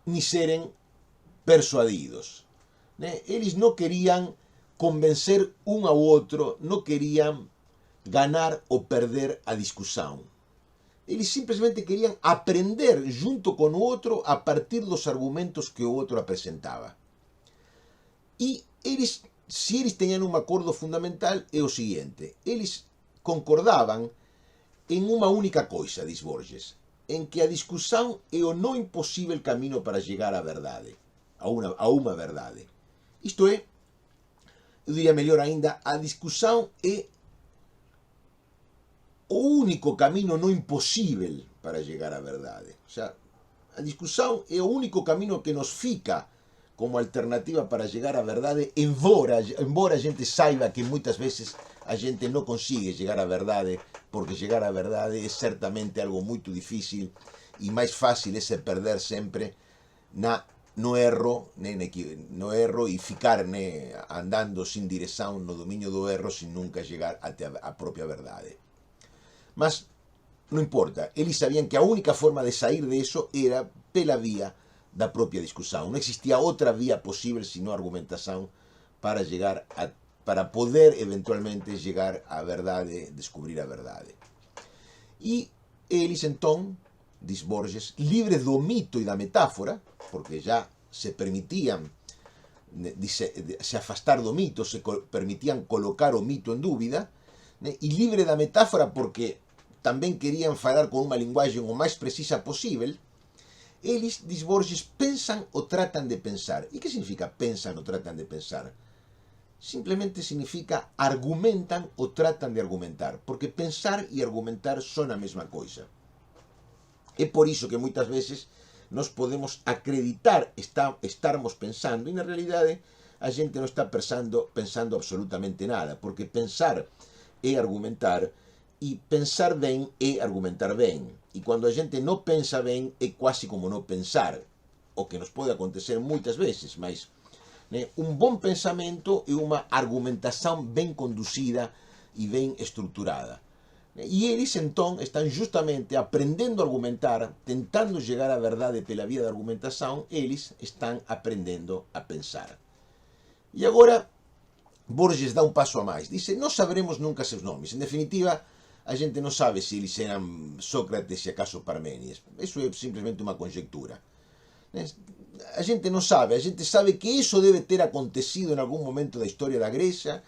ni seren persuadidos. Eles non querían convencer un ao outro, non querían ganar ou perder a discussão. Eles simplesmente querían aprender junto con o outro a partir dos argumentos que o outro apresentaba. E eles, se eles teñan un acordo fundamental, é o seguinte: eles concordaban en unha única coisa, diz Borges, en que a discussão é o non imposible camino para chegar á verdade, a unha verdade. Isto é, eu diría mellor aínda, a discussão é o único camino non imposible para chegar á verdade. O sea, a discussão é o único camino que nos fica como alternativa para chegar á verdade, embora a gente saiba que moitas veces a gente non consigue chegar á verdade, porque chegar á verdade é certamente algo moito difícil e máis fácil é se perder sempre no erro e ficar andando sin dirección no dominio do erro sin nunca chegar até a propia verdade. Mas non importa, eles sabían que a única forma de sair de eso era pela vía da propia discussão. Non existía outra vía posible sino a argumentación para para poder eventualmente chegar á verdade, descubrir a verdade. E eles entón, diz Borges, livres do mito e da metáfora, porque já se permitían se afastar do mito, se permitían colocar o mito en dúbida, e libre da metáfora porque tamén querían falar con unha linguaxe o máis precisa posible. Eles, diz Borges, pensan ou tratan de pensar. E que significa pensan ou tratan de pensar? Simplemente significa argumentan ou tratan de argumentar, porque pensar e argumentar son a mesma coisa. É por iso que moitas veces nos podemos acreditar estarmos pensando e na realidade a xente non está pensando absolutamente nada, porque pensar é argumentar e pensar ben é argumentar ben. E cando a xente non pensa ben é quasi como non pensar, o que nos pode acontecer moitas veces, mas un bon pensamento é unha argumentación ben conducida e ben estruturada. E eles entón están justamente aprendendo a argumentar, tentando chegar á verdade pela vía da argumentación, eles están aprendendo a pensar. E agora Borges dá un paso a máis. Dice, non saberemos nunca seus nomes. En definitiva, a gente non sabe se eles eran Sócrates e acaso Parménides. Eso é simplesmente unha conjectura. A gente non sabe, a gente sabe que iso debe ter acontecido en algún momento da historia da Grecia,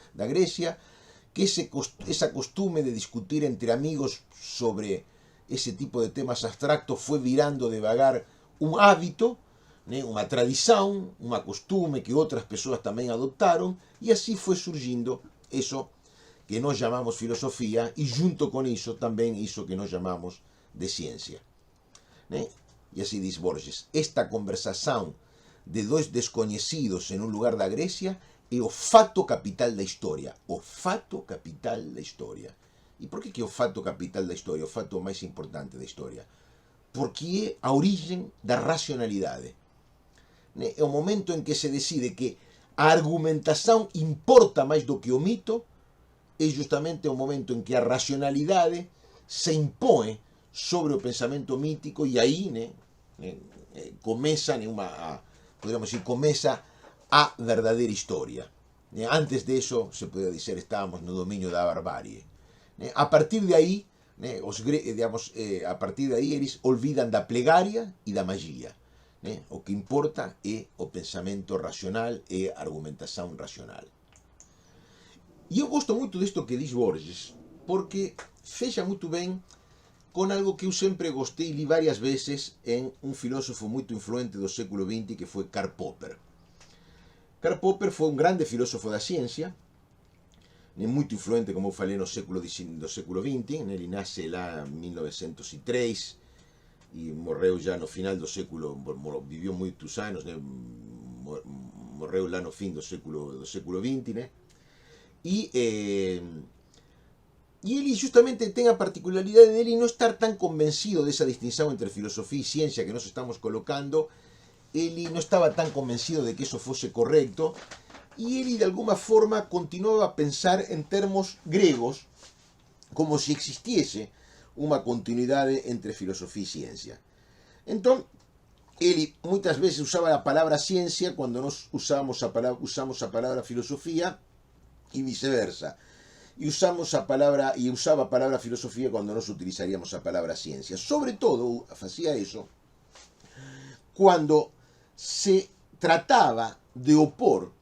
que esa costume de discutir entre amigos sobre ese tipo de temas abstractos foi virando devagar un hábito, unha tradición, unha costume que outras persoas tamén adoptaron, e así foi surgindo eso que nós chamamos filosofía e junto con iso tamén iso que nós chamamos de ciencia. E así diz Borges, esta conversación de dois descoñecidos en un lugar da Grecia é o fato capital da historia. O fato capital da historia. E por que é o fato capital da historia? O fato máis importante da historia? Porque é a origen da racionalidade. É o momento en que se decide que a argumentación importa máis do que o mito, é justamente o momento en que a racionalidade se impõe sobre o pensamento mítico e aí comeza podríamos decir, comeza a verdadeira historia. Antes de eso, se podía dizer, estábamos no dominio da barbarie. A partir de aí, a partir de aí, eles olvidan da plegaria e da magia. O que importa é o pensamento racional e a argumentación racional. E eu gosto moito disto que diz Borges, porque fecha moito ben con algo que eu sempre gostei e li varias veces en un filósofo moito influente do século XX que foi Karl Popper. Karl Popper foi un grande filósofo da ciencia, muito influente, como eu falei, no século XX. Ele nasce lá em 1903 e morreu já no final do século, viveu muitos anos, né? Morreu lá no fim do século XX, né? E ele justamente tem a particularidade de ele não estar tan convencido dessa distinção entre filosofia e ciência que nós estamos colocando. Ele não estava tan convencido de que isso fosse correcto, y él de alguna forma continuaba a pensar en termos griegos, como si existiese una continuidad entre filosofía y ciencia. Entonces, él muchas veces usaba la palabra ciencia cuando nos usamos la palabra filosofía y viceversa. Y usaba palabra filosofía cuando nos utilizaríamos la palabra ciencia. Sobre todo, hacía eso cuando se trataba de opor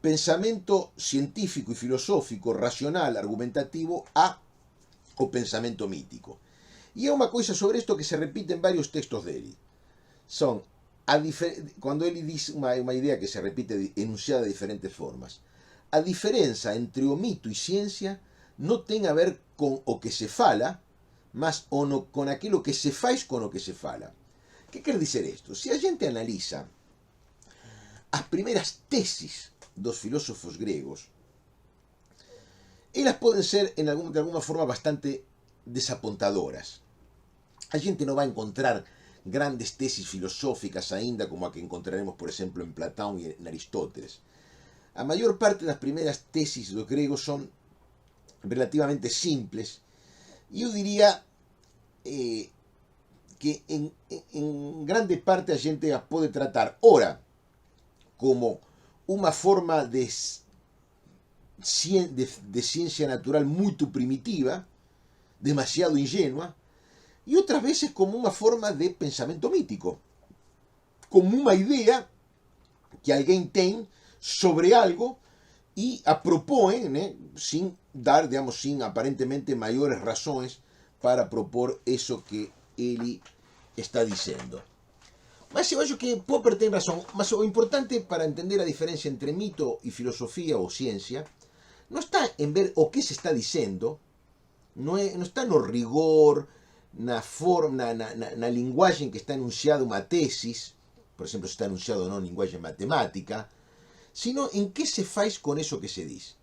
pensamento científico y filosófico, racional, argumentativo, o pensamiento mítico. Y hay una cosa sobre esto que se repite en varios textos de él. Cuando él dice una idea que se repite enunciada de diferentes formas, a diferencia entre o mito y ciencia no tiene a ver con o que se fala, mas o no, con aquello que se faz con o que se fala. ¿Qué quiere decir esto? Si a gente analiza las primeras tesis dos filósofos griegos, elas pueden ser de alguna forma bastante desapontadoras. A gente no va a encontrar grandes tesis filosóficas ainda como a que encontraremos, por ejemplo, en Platón y en Aristóteles. A mayor parte de las primeras tesis de los griegos son relativamente simples, y yo diría que en grande parte a gente las puede tratar, ora, como una forma de ciencia natural muy primitiva, demasiado ingenua, y otras veces como una forma de pensamiento mítico, como una idea que alguien tiene sobre algo y a propone, sin dar, digamos, sin aparentemente mayores razones para propor eso que él está diciendo. Mas eu acho que Popper tem razão, mas o importante para entender a diferença entre mito e filosofia ou ciência não está em ver o que se está dizendo, não está no rigor, na linguagem que está enunciada uma tesis, por exemplo, se está enunciado ou não em linguagem matemática, sino em que se faz com isso que se diz.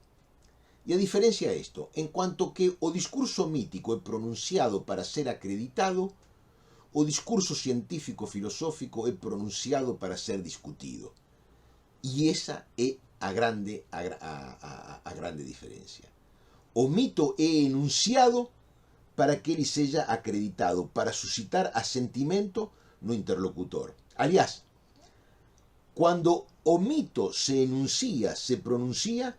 E a diferença é isto: en cuanto que o discurso mítico é pronunciado para ser acreditado, o discurso científico-filosófico é pronunciado para ser discutido. E essa é a grande diferencia. O mito é enunciado para que ele seja acreditado, para suscitar asentimento no interlocutor. Aliás, quando o mito se enuncia, se pronuncia,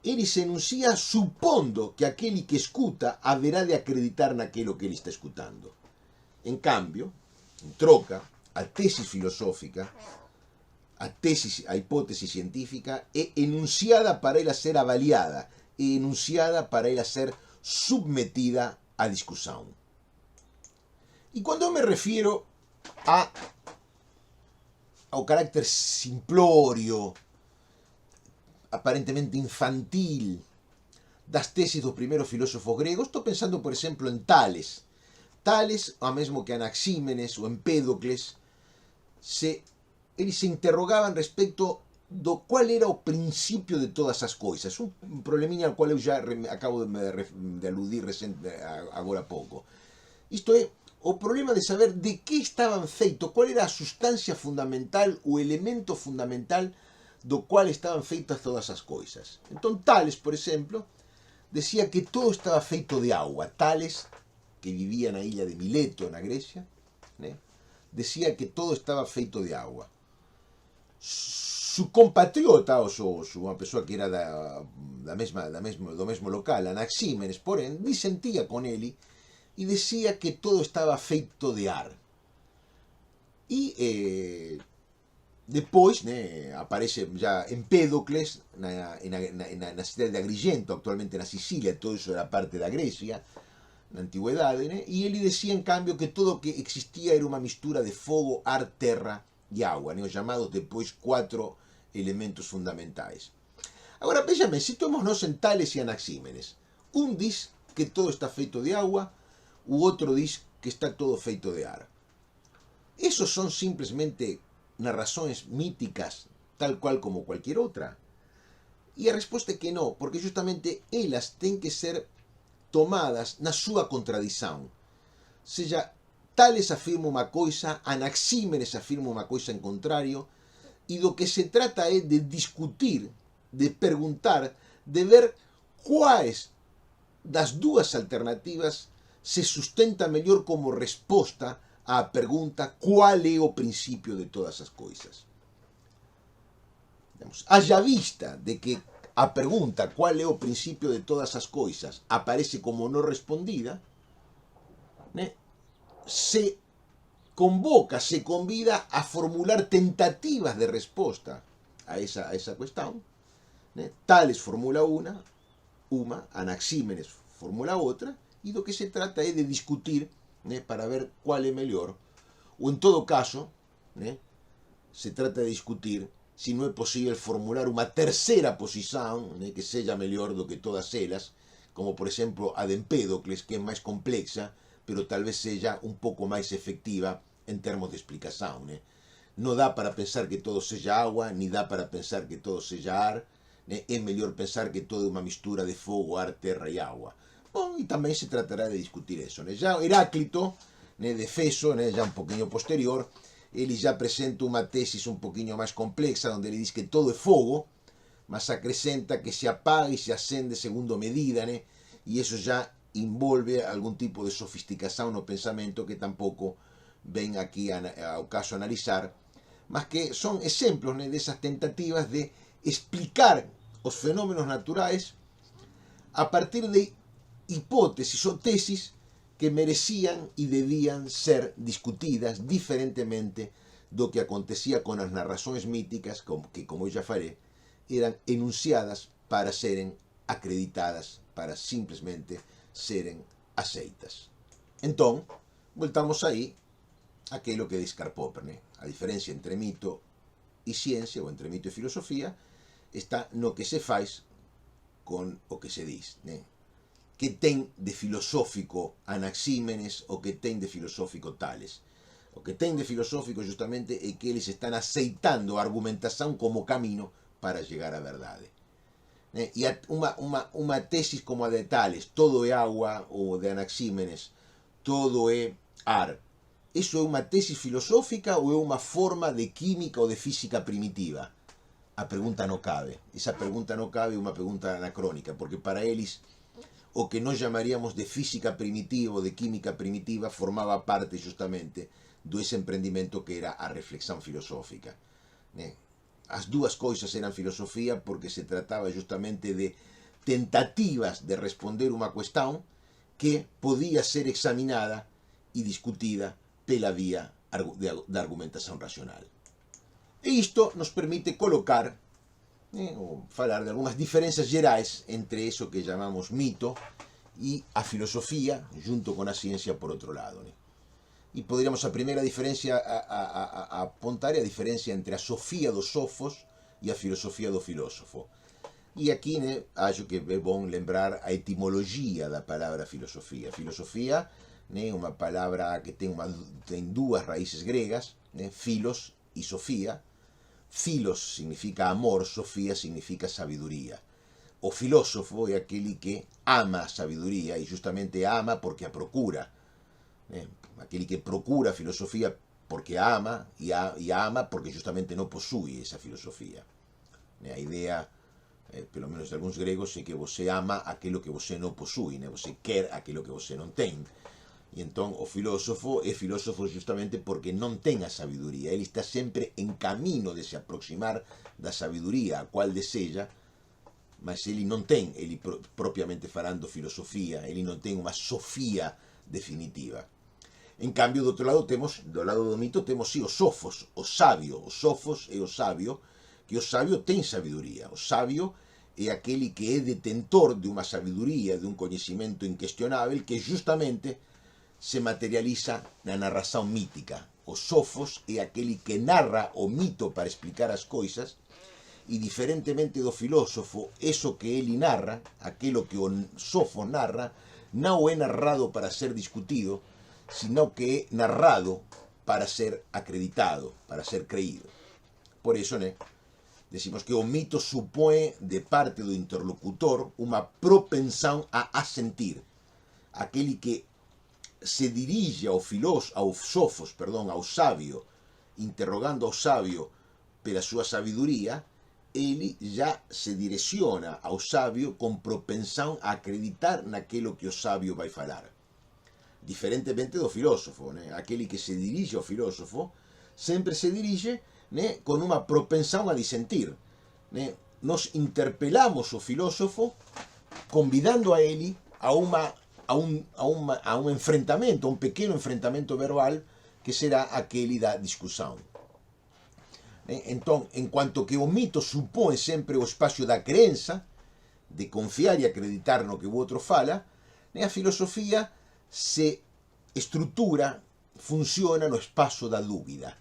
ele se enuncia supondo que aquele que escuta haverá de acreditar naquilo que ele está escutando. En cambio, en troca, a tesis filosófica, a hipótesis científica, é enunciada para ela ser avaliada, é enunciada para ela ser submetida à discussão. E quando eu me refiro ao carácter simplório, aparentemente infantil, das tesis dos primeiros filósofos gregos, estou pensando, por exemplo, em Tales. Tales, o mesmo que Anaxímenes ou Empédocles, eles se interrogavam respecto do qual era o princípio de todas as coisas. Um probleminha ao qual eu já acabo de aludir agora há pouco. Isto é, o problema de saber de que estavam feitos, qual era a substância fundamental, o elemento fundamental do qual estavam feitas todas as coisas. Então Tales, por exemplo, decía que todo estaba feito de agua. Tales, que vivía na ilha de Mileto, na Grecia, decía que todo estaba feito de agua. Su compatriota, ou unha persoa que era do mesmo local, Anaxímenes, porén, disentía con ele e decía que todo estaba feito de ar. E depois aparece já Empédocles na cidade de Agrigento, actualmente na Sicilia, todo isso era parte da Grecia, na antigüedade, e ele decía, en cambio, que todo o que existía era unha mistura de fogo, ar, terra e agua, os chamados depois 4 elementos fundamentais. Agora, vejame, situémonos en Tales e Anaxímenes. Un diz que todo está feito de agua, o outro diz que está todo feito de ar. Esos son simplesmente narrações míticas, tal cual como cualquier outra. E a resposta é que non, porque justamente elas ten que ser tomadas na súa contradición. Seja, Tales afirma unha coisa, Anaxímenes afirma unha coisa en contrario, e do que se trata é de discutir, de perguntar, de ver quais das dúas alternativas se sustenta mellor como resposta á pergunta cual é o principio de todas as coisas. Haxa vista de que a pergunta cual é o principio de todas as coisas aparece como non respondida, né? Se convoca, se convida a formular tentativas de resposta a esa cuestión, né? Tales formula unha, Anaxímenes formula outra, e do que se trata é de discutir, né, para ver cual é mellor, ou en todo caso, né, se trata de discutir se non é posible formular unha terceira posición, né, que seja mellor do que todas elas, como por exemplo a de Empédocles, que é máis complexa, pero tal vez seja un pouco máis efectiva en termos de explicación. Né? Non dá para pensar que todo seja agua, ni dá para pensar que todo seja ar, né? É mellor pensar que todo é unha mistura de fogo, ar, terra e agua. Bom, e tamén se tratará de discutir eso. Né? Já Heráclito, né, de Feso, né, já un poquinho posterior, ele já presenta unha tesis un poquinho máis complexa, onde ele diz que todo é fogo, mas acrescenta que se apaga e se acende segundo medida, né? E eso já envolve algún tipo de sofisticación no pensamento que tampouco ven aquí ao caso analizar, mas que son exemplos, né, desas tentativas de explicar os fenómenos naturais a partir de hipótesis ou tesis que merecían e debían ser discutidas diferentemente do que acontecía con as narrações míticas que, como eu já falei, eran enunciadas para seren acreditadas, para simplesmente seren aceitas. Entón, voltamos aí aquilo que diz Karl Popper, né? A diferencia entre mito e ciencia, ou entre mito e filosofía, está no que se faz con o que se diz, né? Que ten de filosófico Anaxímenes o que ten de filosófico Tales. O que ten de filosófico justamente é que eles están aceitando a argumentación como camino para llegar á verdade. E unha tesis como a de Tales, todo é agua, ou de Anaxímenes, todo é ar. Iso é unha tesis filosófica ou é unha forma de química ou de física primitiva? A pregunta non cabe. Esa pregunta non cabe, é unha pregunta anacrónica, porque para eles o que nós chamaríamos de física primitiva ou de química primitiva formaba parte justamente do ese emprendimento que era a reflexión filosófica. As dúas coisas eran filosofía porque se trataba justamente de tentativas de responder unha cuestión que podía ser examinada e discutida pela vía da argumentación racional. E isto nos permite colocar ou falar de algunhas diferenzas gerais entre eso que chamamos mito e a filosofía junto con a ciencia por outro lado. E poderíamos a primeira diferencia a apontar a diferencia entre a sofía dos sofos e a filosofía do filósofo. E aquí acho que é bon lembrar a etimoloxía da palabra filosofía. Filosofía é unha palabra que ten dúas raíces gregas, filos e sofía. Filos significa amor, sofía significa sabiduría. O filósofo é aquele que ama a sabiduría e justamente ama porque a procura. Aquele que procura a filosofía porque a ama e a ama porque justamente non posúe esa filosofía. A idea, pelo menos de algúns gregos, é que você ama aquilo que você non posúe, você quer aquilo que você non ten. E entón o filósofo é filósofo justamente porque non ten a sabiduría. Ele está sempre en camino de se aproximar da sabiduría a cual desella, mas ele non ten, ele propiamente falando filosofía, ele non ten unha sofía definitiva. En cambio, do outro lado temos, do lado do mito, temos sí os sofos, o sabio, os sofos e o sabio, que o sabio ten sabiduría. O sabio é aquele que é detentor de unha sabiduría, de un coñecimento incuestionável que justamente se materializa na narración mítica. Os sofos é aquele que narra o mito para explicar as coisas e diferentemente do filósofo, eso que ele narra, aquilo que o Sofos narra, non é narrado para ser discutido, sino que é narrado para ser acreditado, para ser creído. Por eso, né, decimos que o mito supõe de parte do interlocutor unha propensão a asentir. Aquele que se dirige ao Sofos, ao sabio, interrogando ao sabio pela súa sabiduría, ele já se direciona ao sabio con propensão a acreditar naquilo que o sabio vai falar. Diferentemente do filósofo, né? Aquele que se dirige ao filósofo sempre se dirige, né, con unha propensão a disentir. Né? Nos interpelamos o filósofo convidando a ele a un enfrentamento, a un pequeno enfrentamento verbal que será aquele da discussão. Entón, en cuanto que o mito supõe sempre o espacio da crença, de confiar e acreditar no que o outro fala, a filosofía se estrutura, funciona no espacio da dúbida.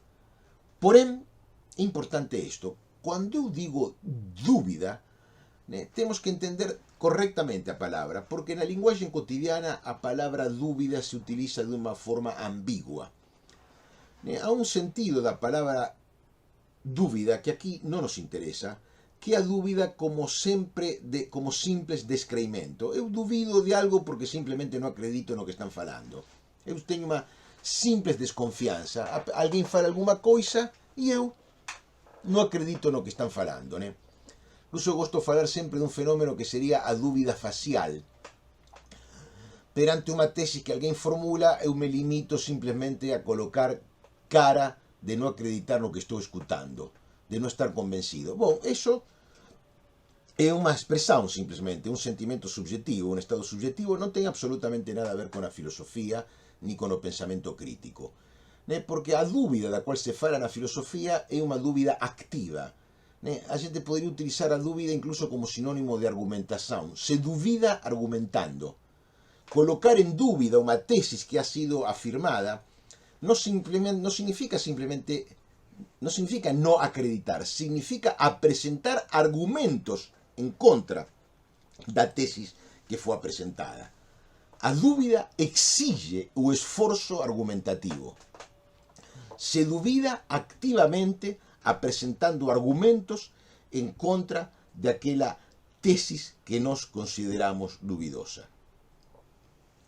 Porém, é importante isto. Quando eu digo dúvida, temos que entender correctamente a palabra, porque na linguagem cotidiana a palabra dúvida se utiliza de uma forma ambigua. Há un sentido da palabra dúvida que aquí non nos interesa, que a dúvida como simples descreimento. Eu duvido de algo porque simplemente non acredito no que están falando. Eu teño unha simples desconfianza. Alguén fala alguma coisa e eu non acredito no que están falando, né? Incluso gosto de falar sempre dun fenómeno que sería a dúbida facial. Perante unha tesis que alguén formula, eu me limito simplemente a colocar cara de non acreditar no que estou escutando, de non estar convencido. Bom, eso é unha expresión simplemente, un sentimento subjetivo, un estado subjetivo, non ten absolutamente nada a ver con a filosofía ni con o pensamento crítico. Porque a dúbida da cual se fala na filosofía é unha dúbida activa. A xente podería utilizar a dúbida incluso como sinónimo de argumentación. Se duvida argumentando. Colocar en dúbida unha tesis que ha sido afirmada non significa no acreditar, significa a presentar argumentos en contra da tesis que foi presentada. A dúbida exige o esforzo argumentativo. Se duvida activamente apresentando argumentos en contra de aquela tesis que nos consideramos dubidosa.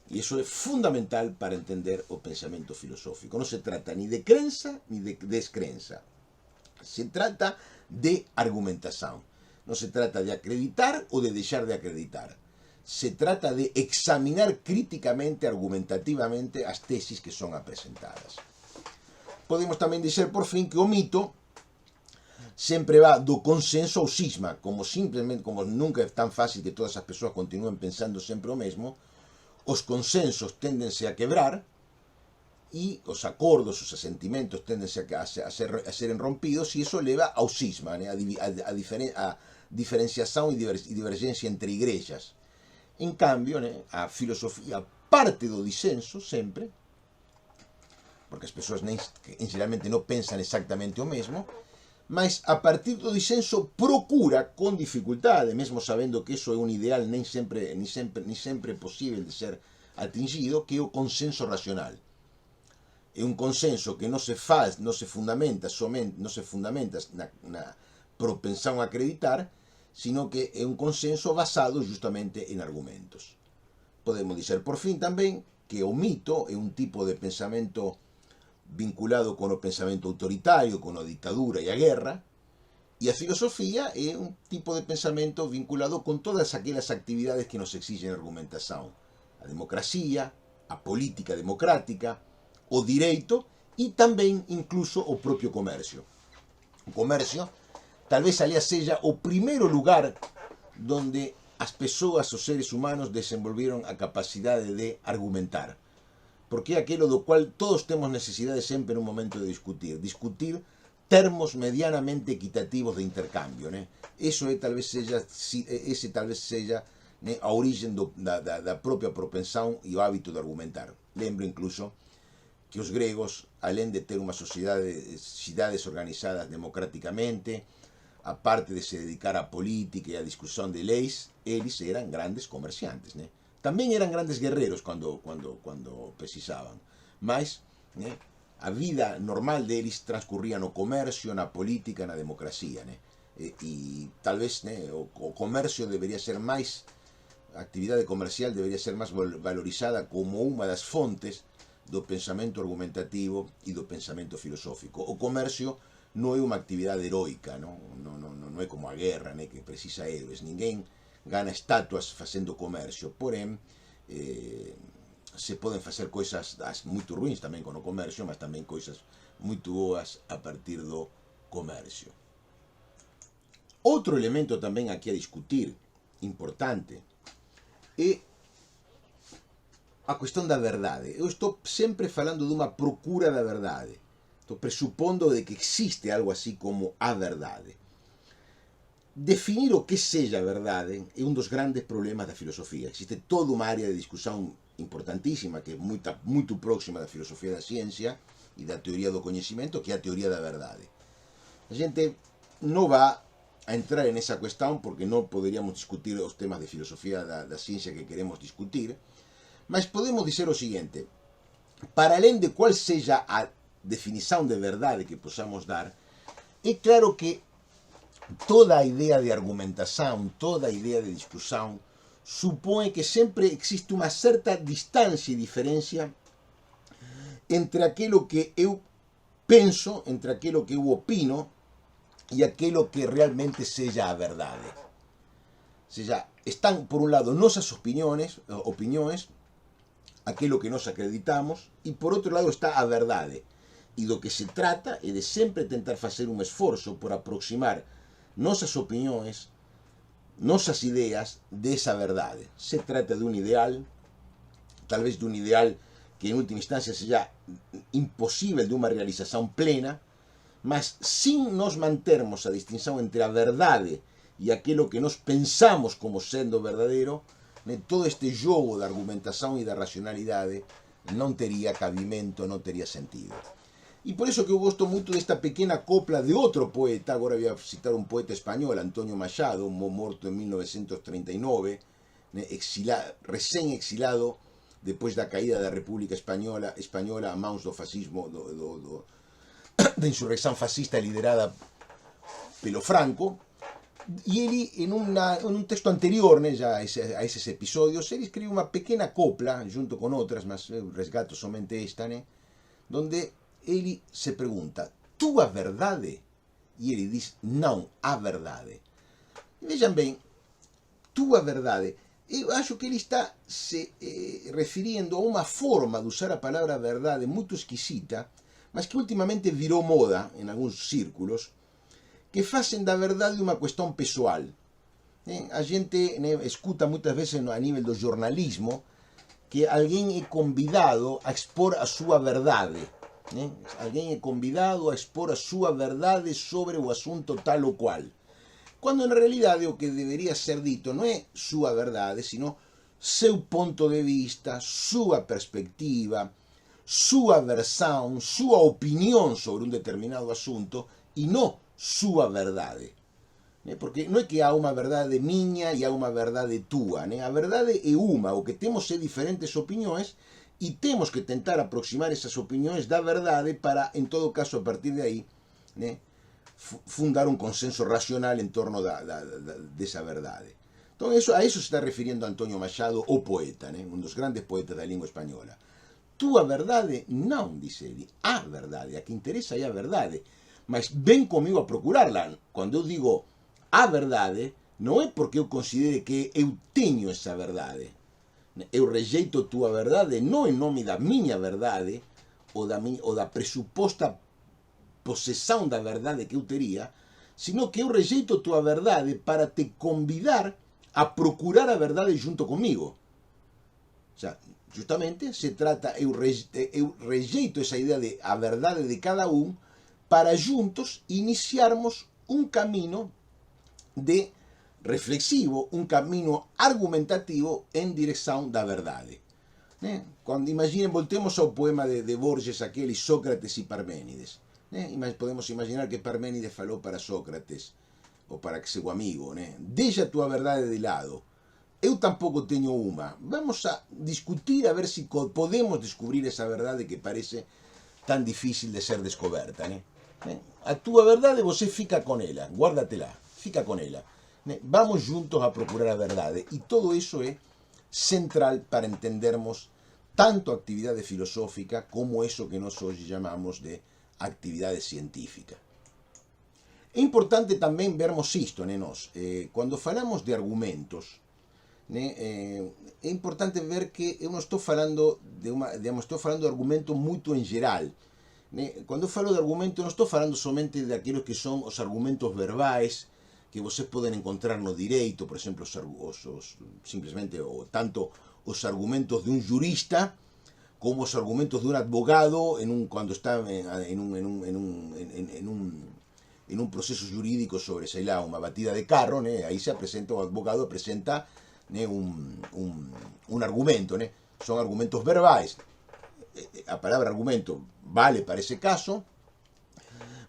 Y eso es fundamental para entender o pensamento filosófico. No se trata ni de crença ni de descrença. Se trata de argumentación. No se trata de acreditar o de dejar de acreditar. Se trata de examinar críticamente, argumentativamente, as tesis que son presentadas. Podemos tamén dizer, por fin, que o mito sempre va do consenso ao cisma, como nunca é tan fácil que todas as persoas continúen pensando sempre o mesmo. Os consensos téndense a quebrar e os acordos, os asentimentos téndense a ser rompidos e iso leva ao cisma, a diferenciación e divergencia entre igrexas. En cambio, a filosofía parte do disenso sempre, porque as persoas generalmente non pensan exactamente o mesmo, mas a partir do disenso procura con dificultade, mesmo sabendo que iso é un ideal ni sempre posible de ser atingido, que é o consenso racional. É un consenso que non se fundamenta na propensión a acreditar, sino que é un consenso basado justamente en argumentos. Podemos dizer, por fin, tamén, que o mito é un tipo de pensamento vinculado con o pensamento autoritario, con a dictadura e a guerra, e a filosofía é un tipo de pensamento vinculado con todas aquelas actividades que nos exigen argumentación. A democracia, a política democrática, o direito e tamén incluso o propio comercio. O comercio talvez aliás seja o primeiro lugar donde as persoas, os seres humanos, desenvolveron a capacidade de argumentar. Porque é aquilo do cual todos temos necesidade sempre en un momento de discutir termos medianamente equitativos de intercambio. Ese tal vez seja a origen da propia propensión e o hábito de argumentar. Lembro incluso que os gregos, alén de ter unha cidades organizadas democráticamente, aparte de se dedicar a política y a discusión de leyes, eles eran grandes comerciantes, né? También eran grandes guerreros cuando precisaban, mas, né, a vida normal deles transcurría no comercio, na política, na democracia, né? E talvez, né, o comercio debería ser máis, a actividade comercial debería ser máis valorizada como unha das fontes do pensamento argumentativo e do pensamento filosófico. O comercio non é unha actividade heroica, non é como a guerra, né, que precisa héroes. Ninguén gana estatuas facendo comercio, porén, se poden facer coisas moito ruins tamén con o comercio, mas tamén coisas moito boas a partir do comercio. Outro elemento tamén aquí a discutir, importante, é a cuestión da verdade. Eu estou sempre falando dunha procura da verdade. Estou presupondo de que existe algo así como a verdade. Definir o que seja a verdade é un dos grandes problemas da filosofía. Existe toda unha área de discusión importantísima que é muito próxima da filosofía da ciencia e da teoría do coñecimento, que é a teoría da verdade. A gente non va a entrar en esa cuestión porque non poderíamos discutir os temas de filosofía da ciencia que queremos discutir, mas podemos dizer o seguinte: para além de cual seja a definición de verdade que posamos dar, é claro que toda a idea de argumentación, toda a idea de discusión, supón que sempre existe unha certa distancia e diferencia entre aquilo que eu penso, entre aquilo que eu opino e aquilo que realmente seja a verdade. Ou seja, están por un lado nosas opinións, aquilo que nos acreditamos, e por outro lado está a verdade. E do que se trata é de sempre tentar facer un esforzo por aproximar nosas opinións, nosas ideas desa verdade. Se trata dun ideal, talvez dun ideal que en última instancia seja imposible de unha realización plena, mas sin nos mantermos a distinción entre a verdade e aquilo que nos pensamos como sendo verdadeiro, todo este jogo da argumentación e da racionalidade non tería cabimento, non tería sentido. E por iso que eu gosto moito desta pequena copla de outro poeta, agora voy a citar un poeta español, Antonio Machado, morto en 1939, recén exilado depois da caída da República Española a mãos do fascismo, da insurrección fascista liderada pelo Franco, e ele, en un texto anterior, né, já a eses episodios, ele escribe unha pequena copla, junto con outras, mas eu resgato somente esta, né, donde ele se pregunta: tú a verdade? E ele diz: non, a verdade. E vejam ben, tú a verdade. Eu acho que ele está se refirindo a unha forma de usar a palabra verdade muito esquisita, mas que últimamente virou moda en algúns círculos, que facen da verdade unha cuestión pessoal. A gente escuta moitas veces a nivel do jornalismo que alguén é convidado a expor a súa verdade. Alguén é convidado a expor a súa verdade sobre o asunto tal ou cual. Cuando en realidade o que debería ser dito non é súa verdade, sino seu ponto de vista, súa perspectiva, súa versión, súa opinión sobre un determinado asunto, e non súa verdade. Porque non é que há unha verdade miña e há unha verdade túa. A verdade é unha, o que temos é diferentes opinións e temos que tentar aproximar esas opinións da verdade para, en todo caso, a partir de aí, fundar un consenso racional en torno desa verdade. Entón, a eso se está refiriendo Antonio Machado, o poeta, un dos grandes poetas da lingua española. Tú a verdade? Non, dice ele. A verdade, a que interesa é a verdade. Mas ven comigo a procurarla. Cando eu digo a verdade, non é porque eu considere que eu teño esa verdade. Eu rejeito túa verdade non en nome da miña verdade ou da presuposta posesión da verdade que eu tería, sino que eu rejeito túa verdade para te convidar a procurar a verdade junto comigo. O sea, justamente se trata, eu rejeito esa idea de a verdade de cada un para juntos iniciarmos un camino de reflexivo, un camino argumentativo en dirección da verdade. Cuando imaginen, voltemos ao poema de Borges, aquele Sócrates e Parménides. Podemos imaginar que Parménides falou para Sócrates: ou para que seu amigo, né? Deixa a tua verdade de lado. Eu tampouco teño uma. Vamos a discutir a ver se podemos descubrir esa verdade que parece tan difícil de ser descoberta, né? A túa verdade você fica con ela, guárdatela, fica con ela. Né? Vamos juntos a procurar a verdade. E todo iso é central para entendermos tanto a actividade filosófica como eso que nós hoje chamamos de actividade científica. É importante tamén vermos isto, né, nós. Quando falamos de argumentos, né, é importante ver que eu non estou falando de estou falando de argumento moito en geral. Né? Quando eu falo de argumento, non estou falando somente daqueles que son os argumentos verbais que vocês poden encontrar no direito, por exemplo, simplesmente tanto os argumentos de un jurista como os argumentos de un advogado cuando está en un proceso jurídico sobre, sei lá, unha batida de carro, né? Aí se apresenta, o advogado presenta, né, un argumento, né? Son argumentos verbais. A palabra argumento vale para ese caso,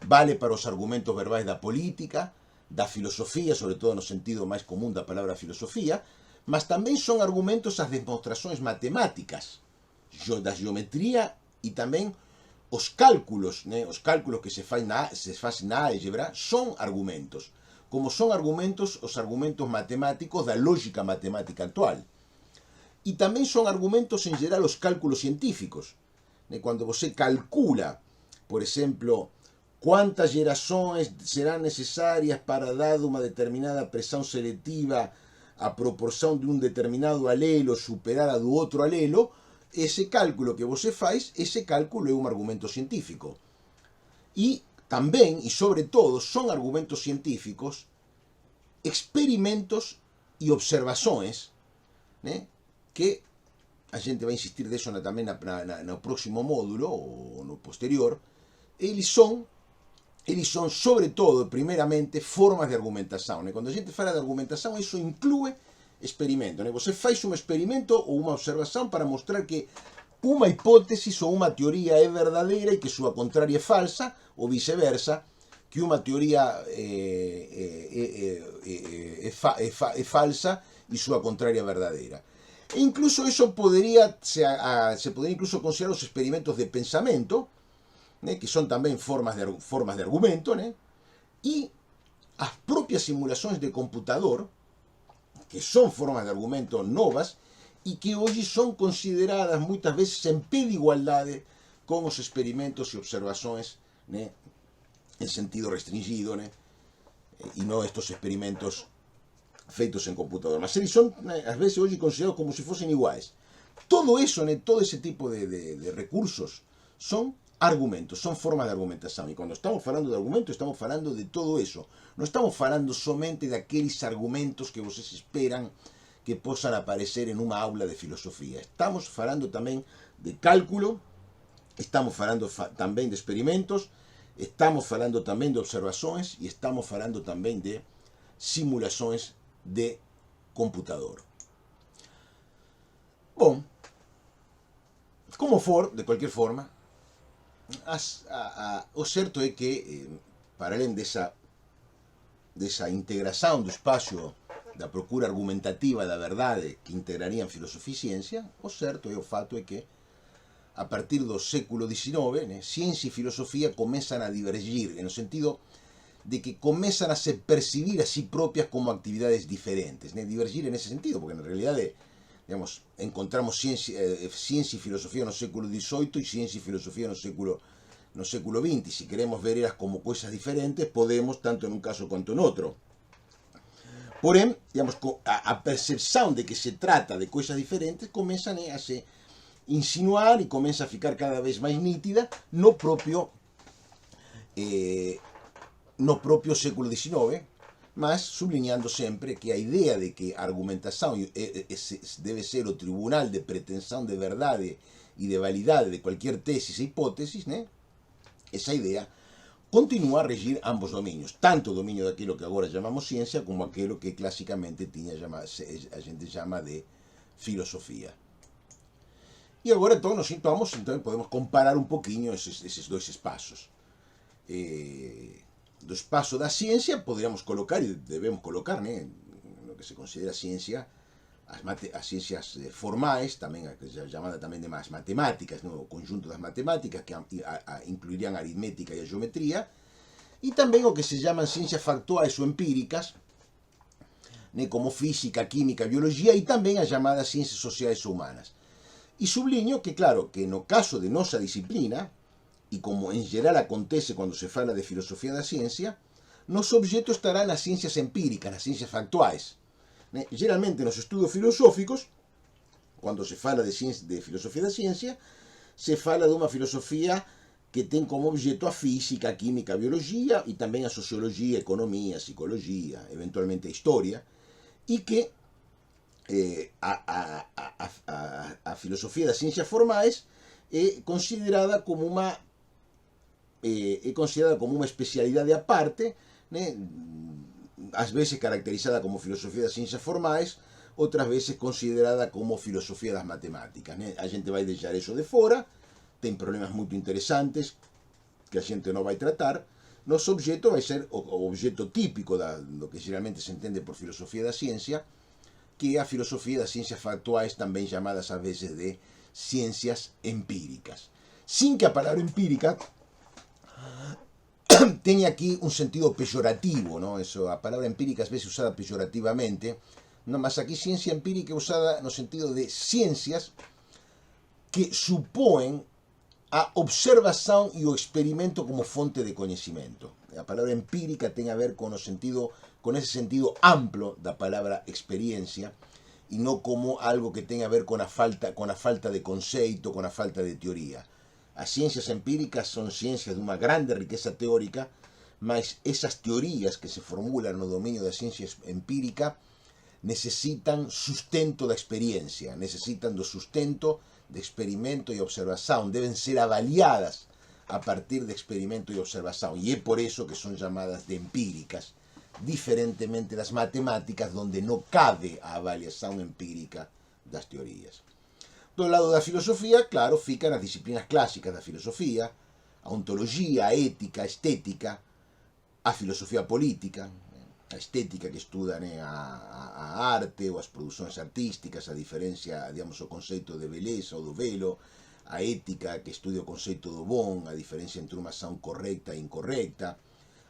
vale para os argumentos verbais da política, da filosofía, sobre todo no sentido máis común da palabra filosofía, mas tamén son argumentos as demostrações matemáticas, da geometría e tamén os cálculos, né? Os cálculos que se faz na álgebra son argumentos, como son argumentos os argumentos matemáticos da lógica matemática actual. E tamén son argumentos en geral os cálculos científicos. Cando você calcula, por exemplo, cuántas gerações serán necesarias para dar unha determinada presión selectiva a proporción de un determinado alelo superar a do outro alelo, ese cálculo que você faz, ese cálculo é un argumento científico. E tamén, e sobre todo, son argumentos científicos experimentos e observações, né, que a gente vai insistir deso tamén no próximo módulo ou no posterior. Eles son sobre todo, primeiramente, formas de argumentação, né? Quando a gente fala de argumentação, isso inclui experimento, né? Você faz um experimento ou uma observação para mostrar que uma hipótese ou uma teoria é verdadeira e que sua contrária é falsa, ou vice-versa, que uma teoria é falsa e sua contrária é verdadeira. E incluso eso se podría incluso considerar os experimentos de pensamento, né, que son tamén formas de argumento, né, e as propias simulações de computador, que son formas de argumento novas e que hoje son consideradas moitas veces en pé de igualdade con os experimentos e observações, né, en sentido restringido, né, e non estos experimentos feitos en computador, mas eles son, ás veces, hoje considerados como se fosen iguais. Todo eso, né, todo ese tipo de recursos son argumentos, son formas de argumentación. E cando estamos falando de argumentos, estamos falando de todo eso. Non estamos falando somente daqueles argumentos que vocês esperan que posan aparecer en unha aula de filosofía. Estamos falando tamén de cálculo, estamos falando tamén de experimentos, estamos falando tamén de observações e estamos falando tamén de simulações de computador. Bom, como for, de cualquier forma, o certo é que, para além desa integración do espacio da procura argumentativa da verdade que integrarían filosofía e ciencia, o certo é o fato é que, a partir do século XIX, né, ciencia e filosofía comezan a divergir, no sentido de que comienzan a se percibir a sí propias como actividades diferentes, ¿no? Divergir en ese sentido, porque en realidad, digamos, encontramos ciencia y filosofía no século XVIII y ciencia y filosofía no século XX. Y si queremos ver ellas como cosas diferentes, podemos, tanto en un caso cuanto en otro. Porém, digamos, a percepción de que se trata de cosas diferentes comienzan a se insinuar y comienza a ficar cada vez más nítida no propio século XIX, mas sublinhando sempre que a idea de que a argumentação debe ser o tribunal de pretensão de verdade e de validade de qualquer tesis e hipótesis, né? Essa idea continua a regir ambos dominios, tanto o dominio daquilo que agora chamamos ciencia como aquilo que clásicamente a gente chama de filosofía. E agora então nos situamos, então podemos comparar un poquinho esses dois espaços. do espaço da ciência, poderíamos colocar, e devemos colocar, né, no que se considera ciência, as ciências formais, tamén a chamada tamén de as matemáticas, no? O conjunto das matemáticas, que incluirían a aritmética e a geometría, e tamén o que se llaman ciencias factuais ou empíricas, né, como física, química, biología, e tamén as chamadas ciencias sociais ou humanas. E subliño que, claro, que no caso de nosa disciplina, e como en geral acontece cando se fala de filosofía da ciencia, nos objeto estará nas ciencias empíricas, nas ciencias factuais. Geralmente nos estudos filosóficos, cando se fala de filosofía da ciencia, se fala dunha filosofía que ten como objeto a física, a química, a biología, e tamén a sociología, a economía, a psicología, eventualmente a historia, e que a filosofía das ciencias formais é considerada como unha especialidade aparte, né? Ás veces caracterizada como filosofía das ciencias formais, outras veces considerada como filosofía das matemáticas, né? A gente vai deixar eso de fora, ten problemas moito interesantes que a gente non vai tratar. Noso objeto vai ser o objeto típico do que geralmente se entende por filosofía da ciencia, que é a filosofía das ciencias factuais, tamén chamadas ás veces de ciencias empíricas. Sin que a palabra empírica tenga aquí un sentido peyorativo, ¿no? Eso, a palabra empírica ás veces usada peyorativamente, no, mas aquí ciencia empírica é usada no sentido de ciencias que supõen a observación e o experimento como fonte de coñecimento. A palabra empírica ten a ver con ese sentido amplo da palabra experiencia, e non como algo que ten a ver con a falta de conceito, con a falta de teoría. As ciencias empíricas son ciencias de unha grande riqueza teórica, mas esas teorías que se formulan no dominio da ciencia empírica necesitan sustento da experiencia, necesitan do sustento de experimento e observación, deben ser avaliadas a partir de experimento e observación, e é por eso que son chamadas de empíricas, diferentemente das matemáticas, donde non cabe a avaliación empírica das teorías. Do lado da filosofía, claro, fican as disciplinas clásicas da filosofía, a ontología, a ética, a estética, a filosofía política, a estética que estuda, né, a arte ou as producións artísticas, a diferencia, digamos, o conceito de beleza ou do belo, a ética que estuda o conceito do bon, a diferencia entre unha ação correcta e incorrecta,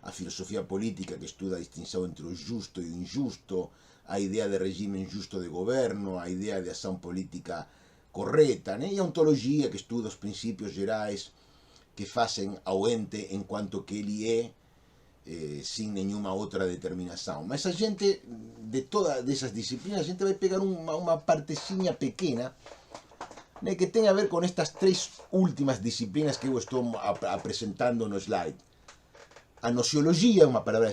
a filosofía política que estuda a distinción entre o justo e o injusto, a idea de regime justo de goberno, a idea de ação política correcta, né? E a ontología que estuda os principios gerais que facen ao ente en cuanto que ele é, sin nenhuma outra determinação. Mas a gente, de todas esas disciplinas, a gente vai pegar uma partecinha pequena, né, que tem a ver com estas três últimas disciplinas que eu estou apresentando no slide. A nociologia, uma palavra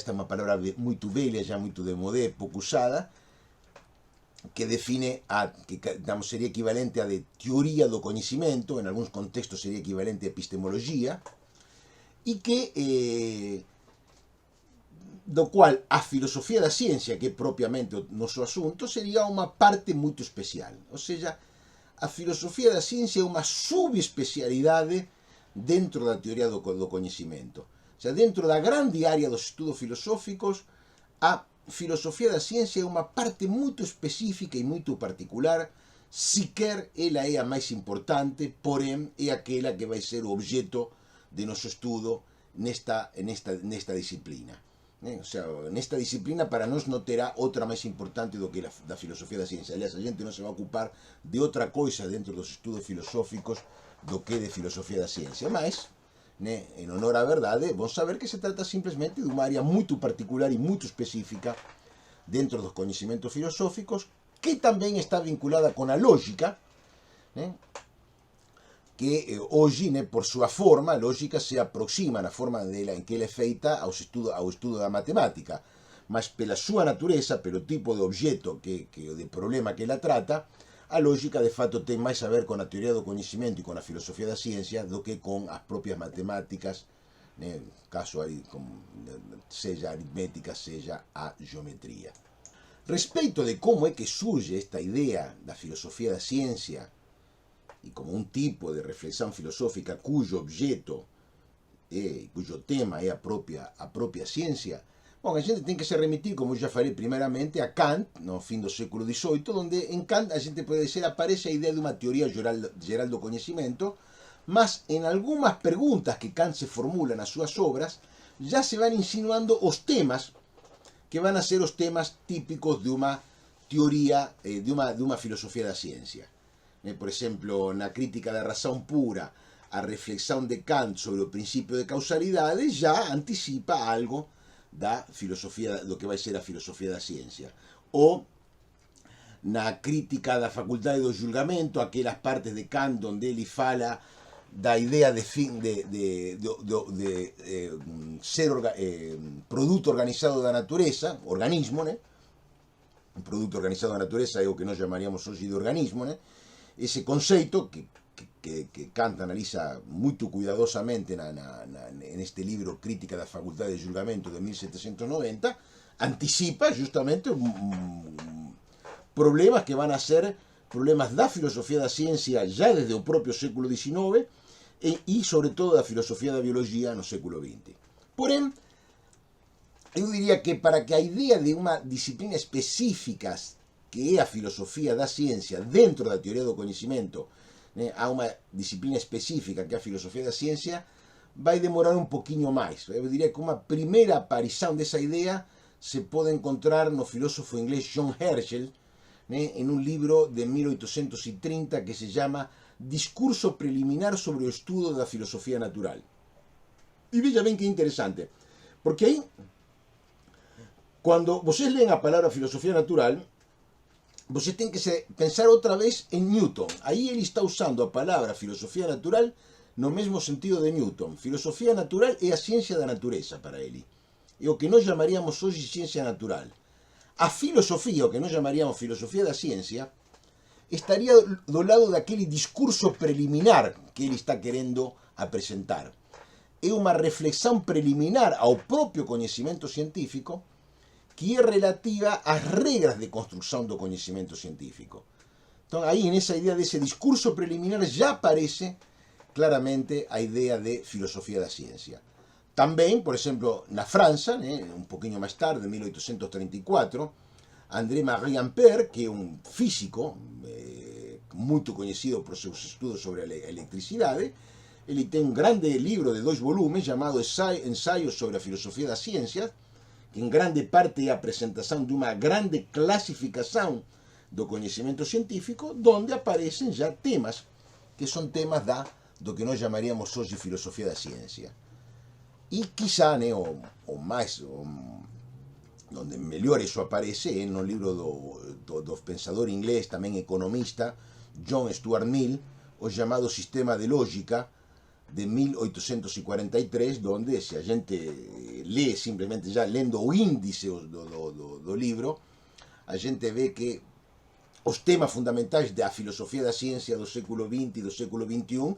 muito velha, já muito de modé, pouco usada, que define que digamos, seria equivalente a de teoría do coñecimento, en algúns contextos sería equivalente a epistemologia, e que do cual a filosofía da ciencia, que é propiamente o noso asunto, sería unha parte moito especial. Ou seja, a filosofía da ciencia é unha subespecialidade dentro da teoría do coñecimento. O sea, dentro da grande área dos estudos filosóficos, a filosofía da ciencia é unha parte moito específica e moito particular, siquer ela é a máis importante, porén é aquela que vai ser o objeto de noso estudo nesta disciplina. O sea, nesta disciplina para nós non terá outra máis importante do que da filosofía da ciencia. Aliás, a gente non se vai ocupar de outra coisa dentro dos estudos filosóficos do que de filosofía da ciencia. Mas, en honor á verdade, vamos saber que se trata simplesmente de unha área moito particular e moito específica dentro dos coñecimentos filosóficos, que tamén está vinculada con a lógica, que hoxe, por súa forma, a lógica se aproxima na forma en que ela é feita ao estudo da matemática, mas pela súa natureza, pelo tipo de objeto de problema que ela trata, a lógica de fato ten máis a ver con a teoría do coñecimento e con a filosofía da ciencia do que con as propias matemáticas, caso seja a aritmética, seja a geometría. Respecto de como é que surge esta idea da filosofía da ciencia e como un tipo de reflexión filosófica cuyo objeto cuyo tema é a própria ciência, bom, a gente tem que se remitir, como eu já falei primeiramente, a Kant, no fim do século XVIII, onde em Kant a gente pode dizer aparece a ideia de uma teoria geral do conhecimento, mas em algumas perguntas que Kant se formula nas suas obras, já se vão insinuando os temas que van a ser os temas típicos de uma teoria, de uma filosofia da ciência. Por exemplo, na crítica da razão pura, a reflexão de Kant sobre o princípio de causalidade já antecipa algo da filosofia, do que vai ser a filosofia da ciência. Ou na crítica da faculdade do julgamento, aquelas partes de Kant onde ele fala da ideia de ser produto organizado da natureza, organismo, né? Um produto organizado da natureza é o que nós chamaríamos hoje de organismo, né? Esse conceito que Kant analisa muito cuidadosamente neste livro Crítica da Faculdade de Julgamento de 1790, anticipa justamente problemas que van a ser problemas da filosofia da ciência já desde o próprio século XIX e sobretudo da filosofia da biologia no século XX. Porém, eu diria que para que a ideia de uma disciplina específica que é a filosofia da ciência dentro da teoria do conhecimento, né, há uma disciplina específica que é a filosofia da ciência, vai demorar um pouquinho mais. Eu diria que uma primeira aparição dessa ideia se pode encontrar no filósofo inglês John Herschel, né, em um livro de 1830 que se chama Discurso Preliminar sobre o Estudo da Filosofia Natural. E veja bem que interessante, porque aí, quando vocês leem a palavra filosofia natural, você tem que pensar outra vez em Newton. Aí ele está usando a palavra filosofia natural no mesmo sentido de Newton. Filosofia natural é a ciência da natureza para ele. É o que nós chamaríamos hoje ciência natural. A filosofia, o que nós chamaríamos filosofia da ciência, estaria do lado daquele discurso preliminar que ele está querendo apresentar. É uma reflexão preliminar ao próprio conhecimento científico que é relativa às regras de construção do conhecimento científico. Então, aí, nessa ideia desse discurso preliminar, já aparece claramente a ideia de filosofia da ciência. Também, por exemplo, na França, né, um pouquinho mais tarde, em 1834, André-Marie Ampère, que é um físico muito conhecido por seus estudos sobre a eletricidade, ele tem um grande livro de 2 volumes chamado Ensaios sobre a Filosofia das Ciências, que em grande parte é a apresentação de uma grande classificação do conhecimento científico, onde aparecem já temas que são temas do que nós chamaríamos hoje de filosofia da ciência. E quizá, né, onde melhor isso aparece é no livro do pensador inglês, também economista, John Stuart Mill, o chamado Sistema de Lógica, de 1843, onde se a gente lê simplesmente já lendo o índice do livro, a gente vê que os temas fundamentais da filosofia da ciência do século XX e do século XXI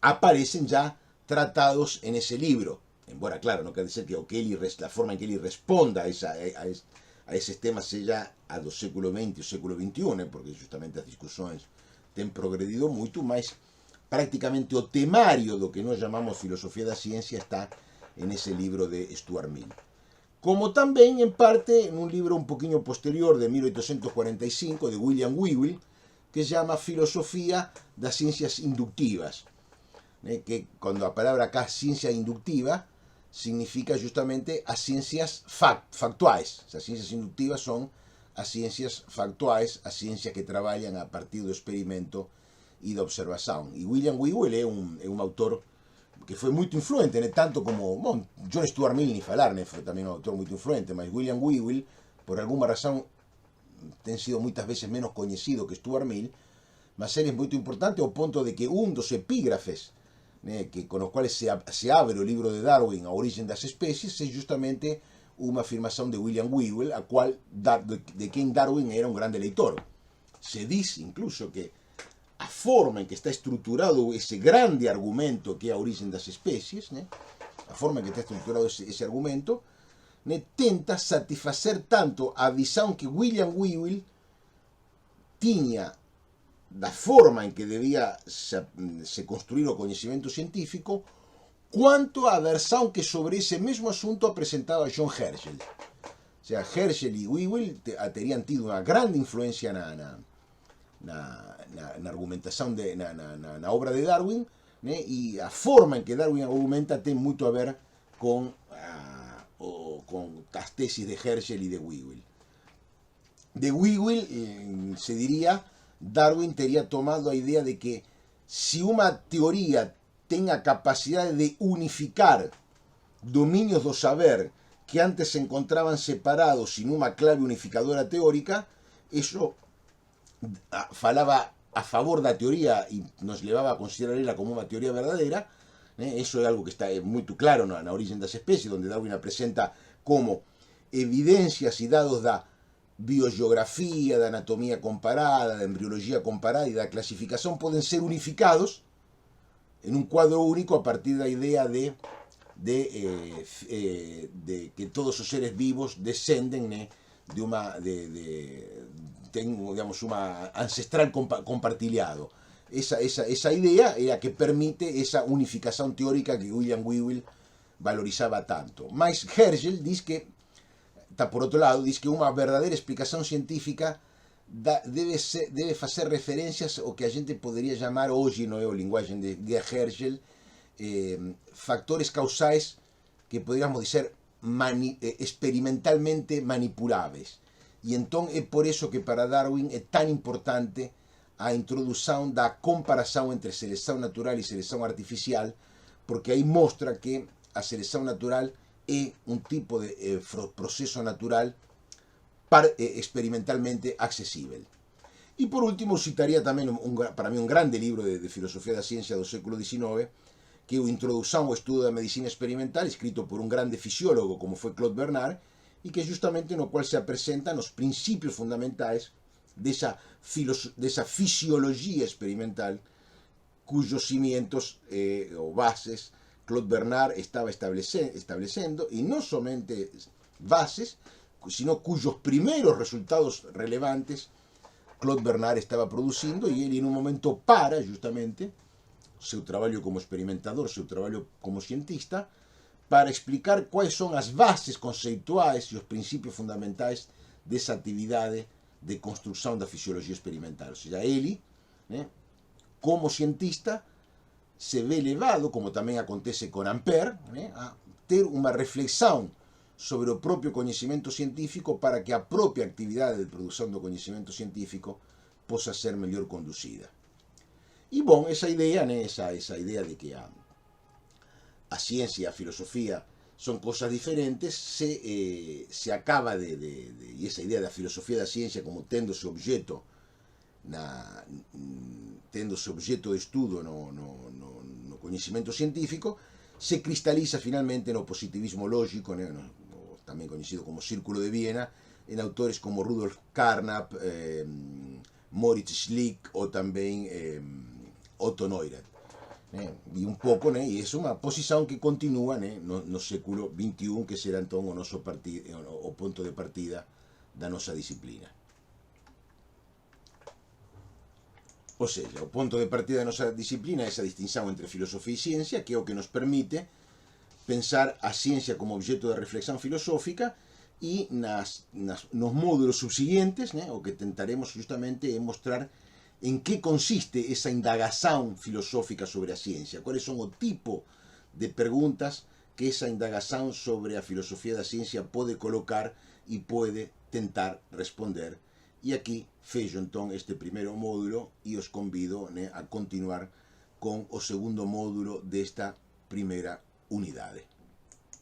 aparecem já tratados nesse livro. Embora, claro, não quer dizer que a forma em que ele responda a esses temas seja a do século XX e do século XXI, né? Porque justamente as discussões têm progredido muito, mas praticamente o temario do que nós chamamos filosofia da ciência está nesse livro de Stuart Mill. Como também, em parte, em um livro um pouquinho posterior, de 1845, de William Whewell, que se chama Filosofia das Ciências Inductivas, né? Que quando a palavra acá, ciência inductiva, significa justamente as ciências factuais. As ciências inductivas são as ciências factuais, as ciências que trabalham a partir do experimento e da observação. E William Whewell é um autor que foi muito influente, né? Tanto como John Stuart Mill, nem falar, né? Foi também um autor muito influente, mas William Whewell, por alguma razão, tem sido muitas vezes menos conhecido que Stuart Mill, mas ele é muito importante ao ponto de que um dos epígrafes, né, com os quais se abre o livro de Darwin, A Origem das Espécies, é justamente uma afirmação de William Whewell, de quem Darwin era um grande leitor. Se diz, incluso, que a forma em que está estruturado esse grande argumento que é a origem das espécies, né? A forma em que está estruturado esse argumento, né, tenta satisfazer tanto a visão que William Whewell tinha da forma em que devia se construir o conhecimento científico, quanto a versão que sobre esse mesmo assunto apresentava John Herschel. O sea, Herschel e Whewell teriam tido uma grande influência na argumentação, na obra de Darwin, né? E a forma em que Darwin argumenta tem muito a ver com as tesis de Herschel e de Whewell. De Whewell, se diría, Darwin teria tomado a idea de que si una teoría tem a capacidade de unificar dominios do saber que antes se encontraban separados sin una clave unificadora teórica, eso falaba a favor da teoría e nos levaba a considerarla como una teoría verdadera. Eso é algo que está muito claro na Origen das Especies, donde Darwin apresenta como evidencias e dados da biogeografía, da anatomía comparada, da embriología comparada e da clasificación poden ser unificados en un cuadro único a partir da idea de que todos os seres vivos descenden, né, de uma ten, digamos, uma ancestral compartilhado. Esa idea é a que permite esa unificación teórica que William Whewell valorizaba tanto. Mas Herschel diz que, está por outro lado, diz que unha verdadeira explicación científica debe facer referencias ao que a gente poderia chamar hoje, no é o linguagem de Herschel, factores causais que poderíamos dizer experimentalmente manipuláveis. E entón é por eso que para Darwin é tan importante a introdução da comparação entre seleção natural e seleção artificial, porque aí mostra que a seleção natural é un tipo de proceso natural experimentalmente accesible. E por último citaría tamén para mí un grande libro de filosofía da ciencia do século XIX, que é o Introdução ao Estudo da Medicina Experimental, escrito por un grande fisiólogo como foi Claude Bernard, e que justamente no cual se apresentan os principios fundamentais desa fisiologia experimental cuyos cimientos ou bases Claude Bernard estaba estableciendo, y no solamente bases, sino cuyos primeros resultados relevantes Claude Bernard estaba producindo, e ele en un momento para justamente seu traballo como experimentador, seu traballo como cientista, para explicar quais son as bases conceituais e os principios fundamentais dessa actividade de construção da fisiologia experimental. Ou seja, ele, né, como cientista, se ve levado, como tamén acontece con Ampère, né, a ter unha reflexão sobre o propio coñecemento científico para que a propia actividade de produción do coñecemento científico posa ser mellor conducida. E, bon, esa idea, né, esa idea de que a ciencia e a filosofía son cosas diferentes, se acaba e esa idea da filosofía da ciencia como tendose objeto de estudo no coñecemento científico, se cristaliza finalmente no positivismo lógico, né, tamén coñecido como Círculo de Viena, en autores como Rudolf Carnap, Moritz Schlick ou tamén Otto Neurath. E un pouco, né, e é unha posición que continúa, né, no século XXI, que será entón o ponto de partida da nosa disciplina. Ou seja, o ponto de partida da nosa disciplina é esa distinción entre filosofía e ciencia, que é o que nos permite pensar a ciencia como objeto de reflexión filosófica, e nos módulos subsiguientes, né, o que tentaremos justamente é mostrar en que consiste esa indagación filosófica sobre a ciencia, cuáles son o tipo de preguntas que esa indagación sobre a filosofía da ciencia pode colocar e pode tentar responder. E aquí fexo entón este primeiro módulo e os convido, né, a continuar con o segundo módulo desta primeira unidade.